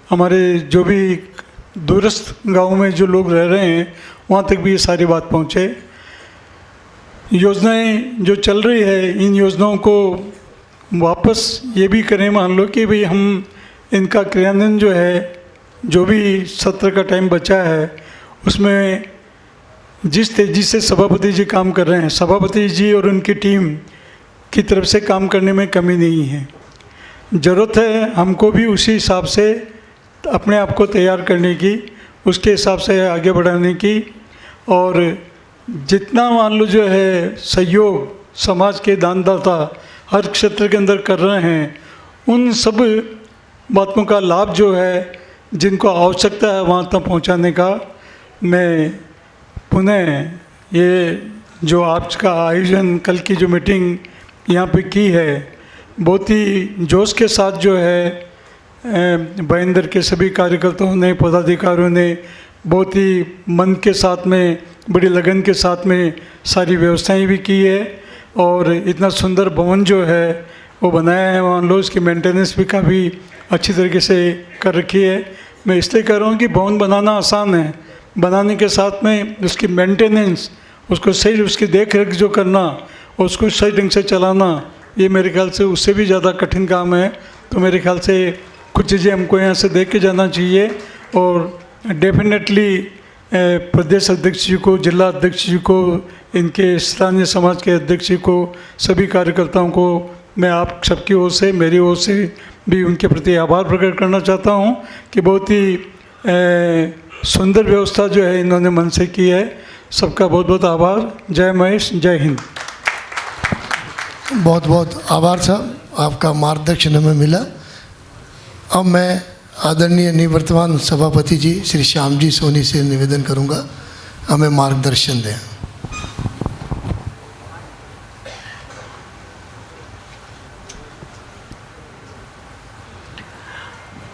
हमारे जो भी दूरस्थ गाँव में जो लोग रह रहे हैं वहाँ तक भी ये सारी बात पहुँचे। योजनाएं जो चल रही है, इन योजनाओं को वापस ये भी करें, मान लो कि भाई हम इनका क्रियान्वयन जो है, जो भी सत्र का टाइम बचा है, उसमें जिस तेज़ी से सभापति जी काम कर रहे हैं, सभापति जी और उनकी टीम की तरफ से काम करने में कमी नहीं है। ज़रूरत है हमको भी उसी हिसाब से अपने आप को तैयार करने की, उसके हिसाब से आगे बढ़ाने की, और जितना मान लो जो है सहयोग समाज के दानदाता हर क्षेत्र के अंदर कर रहे हैं, उन सब बातों का लाभ जो है, जिनको आवश्यकता है वहाँ तक पहुँचाने का, मैं पुनः ये जो आज का आयोजन, कल की जो मीटिंग यहाँ पे की है, बहुत ही जोश के साथ जो है भाईंदर के सभी कार्यकर्ताओं ने, पदाधिकारियों ने बहुत ही मन के साथ में, बड़ी लगन के साथ में सारी व्यवस्थाएं भी की है, और इतना सुंदर भवन जो है वो बनाया है, मान लो इसकी मेंटेनेंस भी काफ़ी अच्छी तरीके से कर रखी है। मैं इसलिए कह रहा हूँ कि भवन बनाना आसान है, बनाने के साथ में उसकी मेंटेनेंस उसको सही उसकी देख रेख जो करना, उसको सही ढंग से चलाना, ये मेरे ख्याल से उससे भी ज़्यादा कठिन काम है। तो मेरे ख्याल से कुछ चीज़ें हमको यहाँ से देख के जाना चाहिए। और डेफिनेटली प्रदेश अध्यक्ष जी को, जिला अध्यक्ष जी को, इनके स्थानीय समाज के अध्यक्ष जी को, सभी कार्यकर्ताओं को मैं आप सबकी ओर से, मेरी ओर से भी उनके प्रति आभार प्रकट करना चाहता हूँ कि बहुत ही सुंदर व्यवस्था जो है इन्होंने मन से की है। सबका बहुत बहुत आभार। जय महेश, जय हिंद। बहुत बहुत आभार साहब, आपका मार्गदर्शन हमें मिला। अब मैं आदरणीय निवर्तमान सभापति जी श्री श्याम जी सोनी से निवेदन करूंगा हमें मार्गदर्शन दें।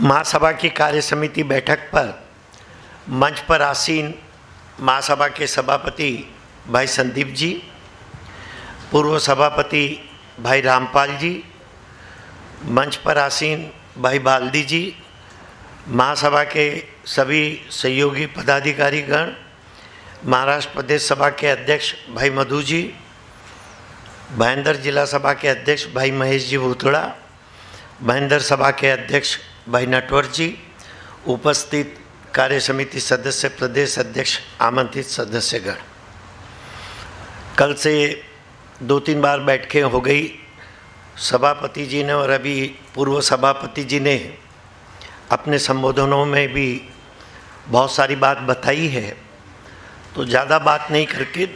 महासभा की कार्य समिति बैठक पर मंच पर आसीन महासभा के सभापति भाई संदीप जी, पूर्व सभापति भाई रामपाल जी, मंच पर आसीन भाई बाल्दी जी, महासभा के सभी सहयोगी पदाधिकारीगण, महाराष्ट्र प्रदेश सभा के अध्यक्ष भाई मधु जी, भाईंदर जिला सभा के अध्यक्ष भाई महेश जी भूतड़ा, भाईंदर सभा के अध्यक्ष भाई नटवर जी, उपस्थित कार्य समिति सदस्य, प्रदेश अध्यक्ष, आमंत्रित सदस्यगण। कल से 2-3 बार बैठकें हो गई। सभापति जी ने और अभी पूर्व सभापति जी ने अपने संबोधनों में भी बहुत सारी बात बताई है, तो ज़्यादा बात नहीं करके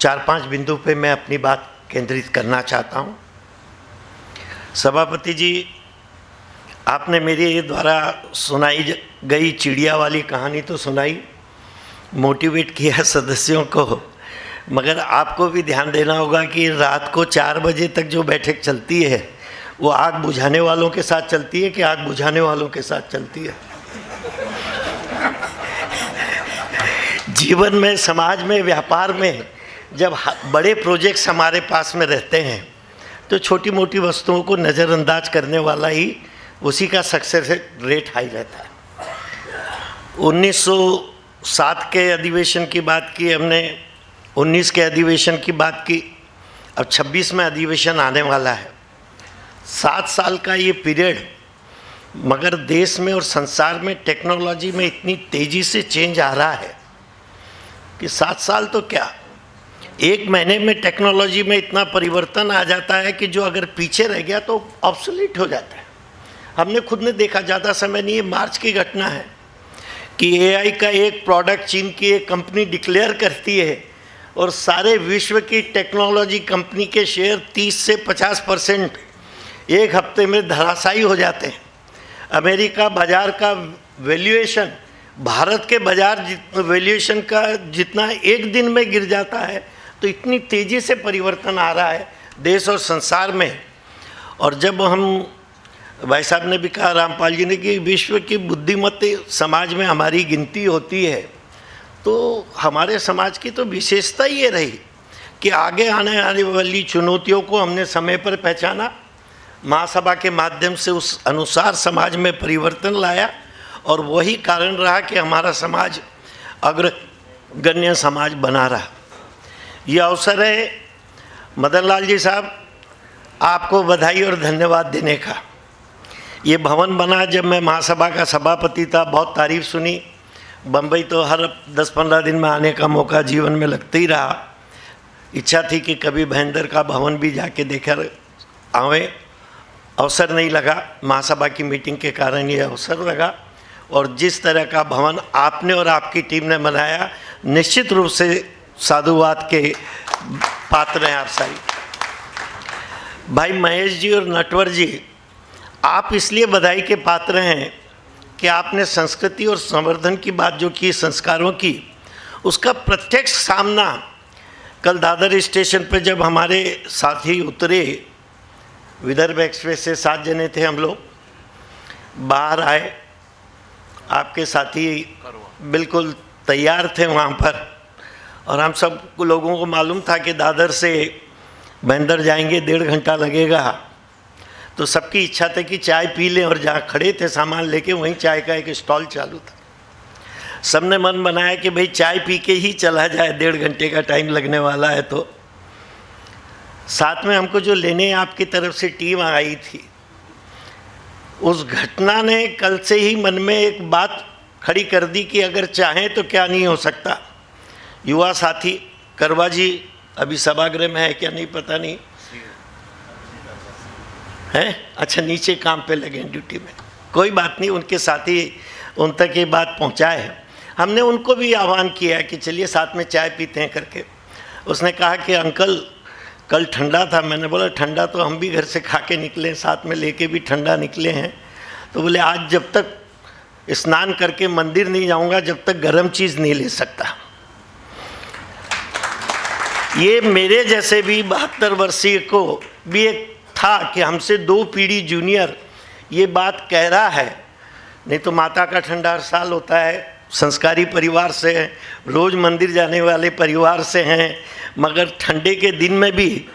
4-5 बिंदु पे मैं अपनी बात केंद्रित करना चाहता हूँ। सभापति जी, आपने मेरे द्वारा सुनाई गई चिड़िया वाली कहानी तो सुनाई, मोटिवेट किया सदस्यों को, मगर आपको भी ध्यान देना होगा कि रात को 4 बजे तक जो बैठक चलती है वो आग बुझाने वालों के साथ चलती है कि आग बुझाने वालों के साथ चलती है? जीवन में, समाज में, व्यापार में जब बड़े प्रोजेक्ट्स हमारे पास में रहते हैं तो छोटी मोटी वस्तुओं को नज़रअंदाज करने वाला ही, उसी का सक्सेस रेट हाई रहता है। 1907 के अधिवेशन की बात की हमने, 19 के अधिवेशन की बात की, अब 26 में अधिवेशन आने वाला है। 7 साल का ये पीरियड, मगर देश में और संसार में टेक्नोलॉजी में इतनी तेज़ी से चेंज आ रहा है कि 7 साल तो क्या, 1 महीने में टेक्नोलॉजी में इतना परिवर्तन आ जाता है कि जो अगर पीछे रह गया तो ऑब्सोलीट हो जाता है। हमने खुद ने देखा, ज़्यादा समय नहीं है, मार्च की घटना है कि एआई का एक प्रोडक्ट चीन की एक कंपनी डिक्लेयर करती है और सारे विश्व की टेक्नोलॉजी कंपनी के शेयर 30 से 50% एक हफ्ते में धराशायी हो जाते हैं। अमेरिका बाज़ार का वैल्यूएशन भारत के बाज़ार वैल्यूएशन का जितना एक दिन में गिर जाता है, तो इतनी तेज़ी से परिवर्तन आ रहा है देश और संसार में। और जब हम, भाई साहब ने भी कहा, रामपाल जी ने, कि विश्व की बुद्धिमत्त समाज में हमारी गिनती होती है, तो हमारे समाज की तो विशेषता ये रही कि आगे आने वाली चुनौतियों को हमने समय पर पहचाना, महासभा के माध्यम से उस अनुसार समाज में परिवर्तन लाया, और वही कारण रहा कि हमारा समाज अग्रगण्य समाज बना रहा। ये अवसर है मदन लाल जी साहब, आपको बधाई और धन्यवाद देने का। ये भवन बना जब मैं महासभा का सभापति था, बहुत तारीफ सुनी। बम्बई तो हर 10-15 दिन में आने का मौका जीवन में लगता ही रहा। इच्छा थी कि कभी भाईंदर का भवन भी जाके देखकर आवें, अवसर नहीं लगा। महासभा की मीटिंग के कारण ये अवसर लगा, और जिस तरह का भवन आपने और आपकी टीम ने बनाया, निश्चित रूप से साधुवाद के पात्र हैं आप सारी। भाई महेश जी और नटवर जी, आप इसलिए बधाई के पात्र हैं कि आपने संस्कृति और संवर्धन की बात जो की, संस्कारों की, उसका प्रत्यक्ष सामना कल दादर स्टेशन पर जब हमारे साथी उतरे, विदर्भ एक्सप्रेस से 7 जने थे हम लोग, बाहर आए, आपके साथी बिल्कुल तैयार थे वहाँ पर, और हम सब लोगों को मालूम था कि दादर से भाईंदर जाएंगे 1.5 घंटा लगेगा, तो सबकी इच्छा थी कि चाय पी लें, और जहाँ खड़े थे सामान लेके वहीं चाय का एक स्टॉल चालू था। सबने मन बनाया कि भाई चाय पी के ही चला जाए, 1.5 घंटे का टाइम लगने वाला है। तो साथ में हमको जो लेने आपकी तरफ से टीम आई थी, उस घटना ने कल से ही मन में एक बात खड़ी कर दी कि अगर चाहें तो क्या नहीं हो सकता। युवा साथी करवा जी अभी सभागृह में है क्या नहीं पता नहीं है, अच्छा नीचे काम पे लगे ड्यूटी में, कोई बात नहीं, उनके साथी उन तक ये बात पहुंचाए। हमने उनको भी आह्वान किया कि चलिए साथ में चाय पीते हैं करके। उसने कहा कि अंकल कल ठंडा था। मैंने बोला ठंडा तो हम भी घर से खा के निकले, साथ में लेके भी ठंडा निकले हैं। तो बोले आज जब तक स्नान करके मंदिर नहीं जाऊंगा जब तक गर्म चीज़ नहीं ले सकता। ये मेरे जैसे भी 72 वर्षीय को भी एक था कि हमसे 2 पीढ़ी जूनियर ये बात कह रहा है। नहीं तो माता का ठंडा हर साल होता है, संस्कारी परिवार से हैं, रोज़ मंदिर जाने वाले परिवार से हैं, मगर ठंडे के दिन में भी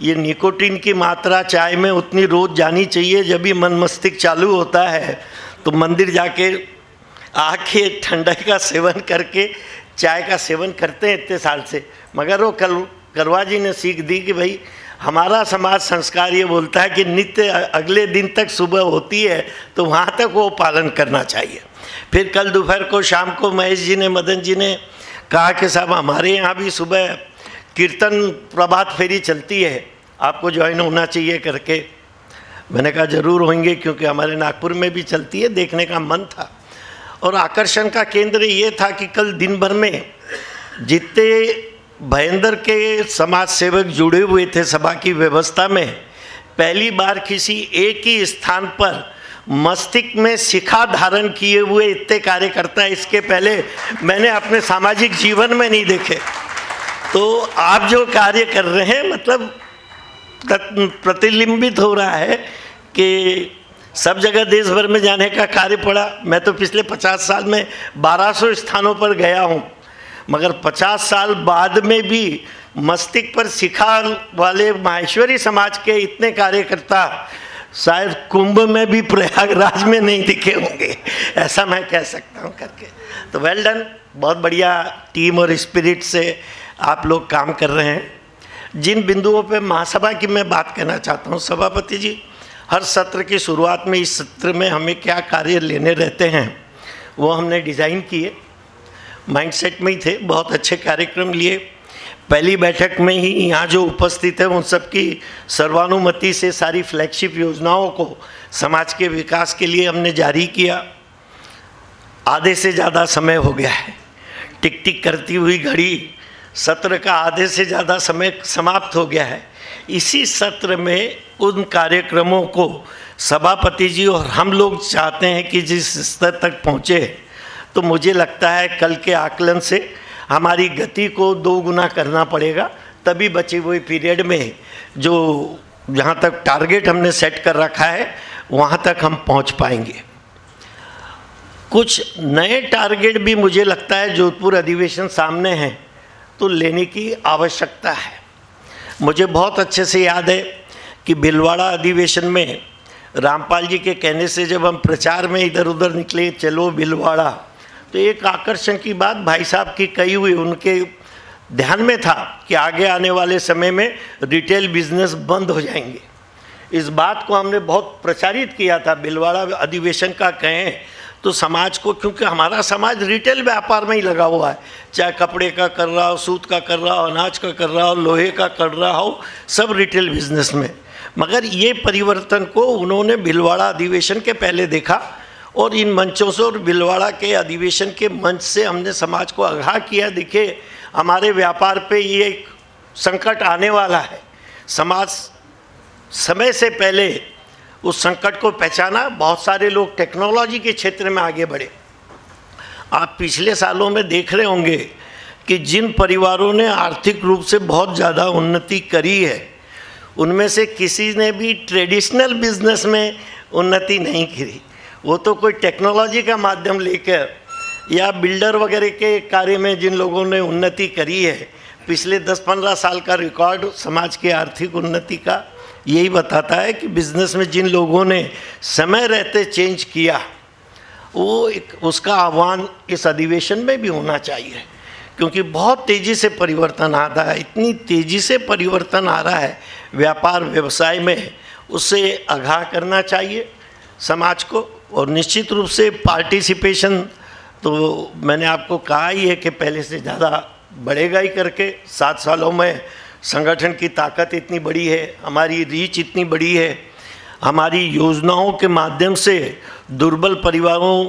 ये निकोटीन की मात्रा चाय में उतनी रोज़ जानी चाहिए। जब भी मन मस्तिष्क चालू होता है तो मंदिर जाके आके ठंडे का सेवन करके चाय का सेवन करते हैं इतने साल से। मगर वो करवा जी ने सीख दी कि भाई हमारा समाज संस्कार ये बोलता है कि नित्य अगले दिन तक सुबह होती है तो वहाँ तक वो पालन करना चाहिए। फिर कल दोपहर को शाम को महेश जी ने, मदन जी ने कहा कि साहब हमारे यहाँ भी सुबह कीर्तन प्रभात फेरी चलती है, आपको ज्वाइन होना चाहिए करके। मैंने कहा ज़रूर होंगे, क्योंकि हमारे नागपुर में भी चलती है, देखने का मन था। और आकर्षण का केंद्र ये था कि कल दिन भर में जितने भयंदर के समाज सेवक जुड़े हुए थे सभा की व्यवस्था में, पहली बार किसी एक ही स्थान पर मस्तिष्क में शिखा धारण किए हुए इतने कार्यकर्ता इसके पहले मैंने अपने सामाजिक जीवन में नहीं देखे। तो आप जो कार्य कर रहे हैं मतलब प्रतिबिंबित हो रहा है कि सब जगह देश भर में जाने का कार्य पड़ा। मैं तो पिछले 50 साल में 1200 स्थानों पर गया हूँ, मगर 50 साल बाद में भी मस्तिष्क पर शिखा वाले माहेश्वरी समाज के इतने कार्यकर्ता शायद कुंभ में भी प्रयागराज में नहीं दिखे होंगे, ऐसा मैं कह सकता हूँ करके। तो वेल डन, बहुत बढ़िया टीम और स्पिरिट से आप लोग काम कर रहे हैं। जिन बिंदुओं पे महासभा की मैं बात करना चाहता हूँ, सभापति जी हर सत्र की शुरुआत में इस सत्र में हमें क्या कार्य लेने रहते हैं वो हमने डिज़ाइन किए, माइंडसेट में ही थे, बहुत अच्छे कार्यक्रम लिए। पहली बैठक में ही यहाँ जो उपस्थित है उन सबकी सर्वानुमति से सारी फ्लैगशिप योजनाओं को समाज के विकास के लिए हमने जारी किया। आधे से ज़्यादा समय हो गया है, टिक टिक करती हुई घड़ी सत्र का आधे से ज़्यादा समय समाप्त हो गया है। इसी सत्र में उन कार्यक्रमों को सभापति जी और हम लोग चाहते हैं कि जिस स्तर तक पहुँचे, तो मुझे लगता है कल के आकलन से हमारी गति को 2 गुना करना पड़ेगा, तभी बचे हुए पीरियड में जो जहाँ तक टारगेट हमने सेट कर रखा है वहाँ तक हम पहुँच पाएंगे। कुछ नए टारगेट भी मुझे लगता है जोधपुर अधिवेशन सामने हैं तो लेने की आवश्यकता है। मुझे बहुत अच्छे से याद है कि भिलवाड़ा अधिवेशन में रामपाल जी के कहने से जब हम प्रचार में इधर उधर निकले, चलो भिलवाड़ा, तो एक आकर्षण की बात भाई साहब की कही हुई उनके ध्यान में था कि आगे आने वाले समय में रिटेल बिजनेस बंद हो जाएंगे। इस बात को हमने बहुत प्रचारित किया था। भिलवाड़ा अधिवेशन का कहें तो समाज को, क्योंकि हमारा समाज रिटेल व्यापार में ही लगा हुआ है, चाहे कपड़े का कर रहा हो, सूत का कर रहा हो, अनाज का कर रहा हो, लोहे का कर रहा हो, सब रिटेल बिजनेस में। मगर ये परिवर्तन को उन्होंने भिलवाड़ा अधिवेशन के पहले देखा और इन मंचों से और भिलवाड़ा के अधिवेशन के मंच से हमने समाज को आगाह किया, देखिए हमारे व्यापार पे ये एक संकट आने वाला है। समाज समय से पहले उस संकट को पहचाना, बहुत सारे लोग टेक्नोलॉजी के क्षेत्र में आगे बढ़े। आप पिछले सालों में देख रहे होंगे कि जिन परिवारों ने आर्थिक रूप से बहुत ज़्यादा उन्नति करी है उनमें से किसी ने भी ट्रेडिशनल बिजनेस में उन्नति नहीं करी। वो तो कोई टेक्नोलॉजी का माध्यम लेकर या बिल्डर वगैरह के कार्य में जिन लोगों ने उन्नति करी है, पिछले 10-15 साल का रिकॉर्ड समाज की आर्थिक उन्नति का यही बताता है कि बिज़नेस में जिन लोगों ने समय रहते चेंज किया वो एक उसका आह्वान इस अधिवेशन में भी होना चाहिए, क्योंकि बहुत तेज़ी से परिवर्तन आ रहा है, इतनी तेज़ी से परिवर्तन आ रहा है व्यापार व्यवसाय में, उससे आगाह करना चाहिए समाज को। और निश्चित रूप से पार्टिसिपेशन तो मैंने आपको कहा ही है कि पहले से ज़्यादा बढ़ेगा ही करके। 7 सालों में संगठन की ताकत इतनी बड़ी है, हमारी रीच इतनी बड़ी है, हमारी योजनाओं के माध्यम से दुर्बल परिवारों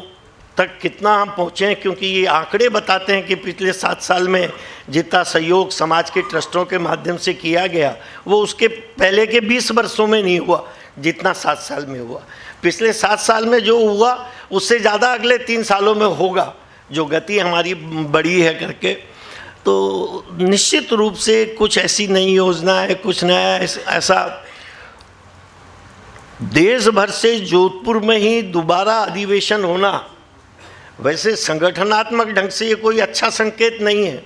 तक कितना हम पहुँचे हैं, क्योंकि ये आंकड़े बताते हैं कि पिछले 7 साल में जितना सहयोग समाज के ट्रस्टों के माध्यम से किया गया वो उसके पहले के 20 वर्षों में नहीं हुआ जितना 7 साल में हुआ। पिछले 7 साल में जो हुआ उससे ज़्यादा अगले 3 सालों में होगा, जो गति हमारी बड़ी है करके। तो निश्चित रूप से कुछ ऐसी नई योजना है, कुछ नया ऐसा देश भर से जोधपुर में ही दोबारा अधिवेशन होना, वैसे संगठनात्मक ढंग से ये कोई अच्छा संकेत नहीं है।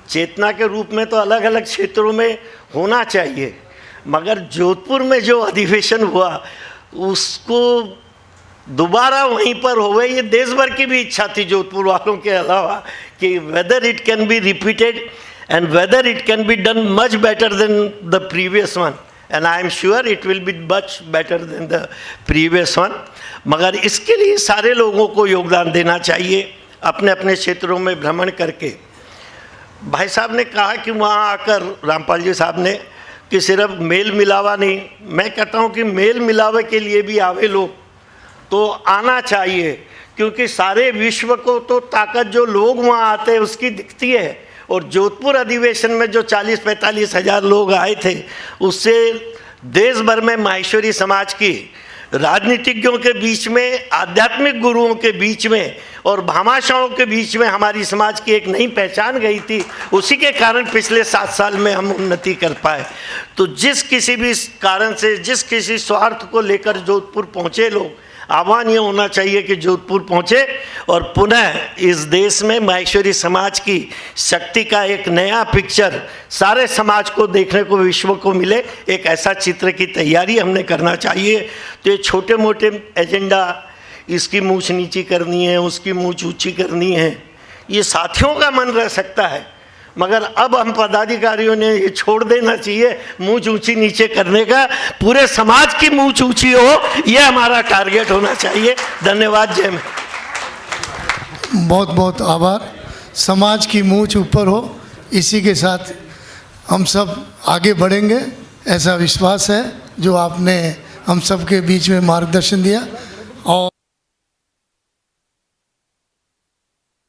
चेतना के रूप में तो अलग अलग क्षेत्रों में होना चाहिए, मगर जोधपुर में जो अधिवेशन हुआ उसको दोबारा वहीं पर होवे, ये देश भर की भी इच्छा थी जोधपुर वालों के अलावा, कि whether it can be repeated and whether it can be done much better than the previous one, and I am sure it will be much better than the previous one. मगर इसके लिए सारे लोगों को योगदान देना चाहिए, अपने अपने क्षेत्रों में भ्रमण करके। भाई साहब ने कहा कि वहाँ आकर, रामपाल जी साहब ने, कि सिर्फ मेल मिलावा नहीं, मैं कहता हूँ कि मेल मिलावे के लिए भी आवे लोग तो आना चाहिए, क्योंकि सारे विश्व को तो ताकत जो लोग वहाँ आते हैं उसकी दिखती है। और जोधपुर अधिवेशन में जो 40-45 हज़ार लोग आए थे, उससे देश भर में माहेश्वरी समाज की, राजनीतिज्ञों के बीच में, आध्यात्मिक गुरुओं के बीच में और भामाशाहों के बीच में हमारी समाज की एक नई पहचान गई थी। उसी के कारण पिछले 7 साल में हम उन्नति कर पाए। तो जिस किसी भी कारण से, जिस किसी स्वार्थ को लेकर जोधपुर पहुँचे लोग, आह्वान ये होना चाहिए कि जोधपुर पहुँचे और पुनः इस देश में माहेश्वरी समाज की शक्ति का एक नया पिक्चर सारे समाज को देखने को, विश्व को मिले, एक ऐसा चित्र की तैयारी हमने करना चाहिए। तो ये छोटे मोटे एजेंडा, इसकी मूंछ नीची करनी है, उसकी मूंछ ऊंची करनी है, ये साथियों का मन रह सकता है, मगर अब हम पदाधिकारियों ने ये छोड़ देना चाहिए मूंछ ऊंची नीचे करने का। पूरे समाज की मूंछ ऊंची हो, ये हमारा टारगेट होना चाहिए। धन्यवाद। जय में बहुत बहुत आभार। समाज की मूंछ ऊपर हो, इसी के साथ हम सब आगे बढ़ेंगे, ऐसा विश्वास है जो आपने हम सब के बीच में मार्गदर्शन दिया। और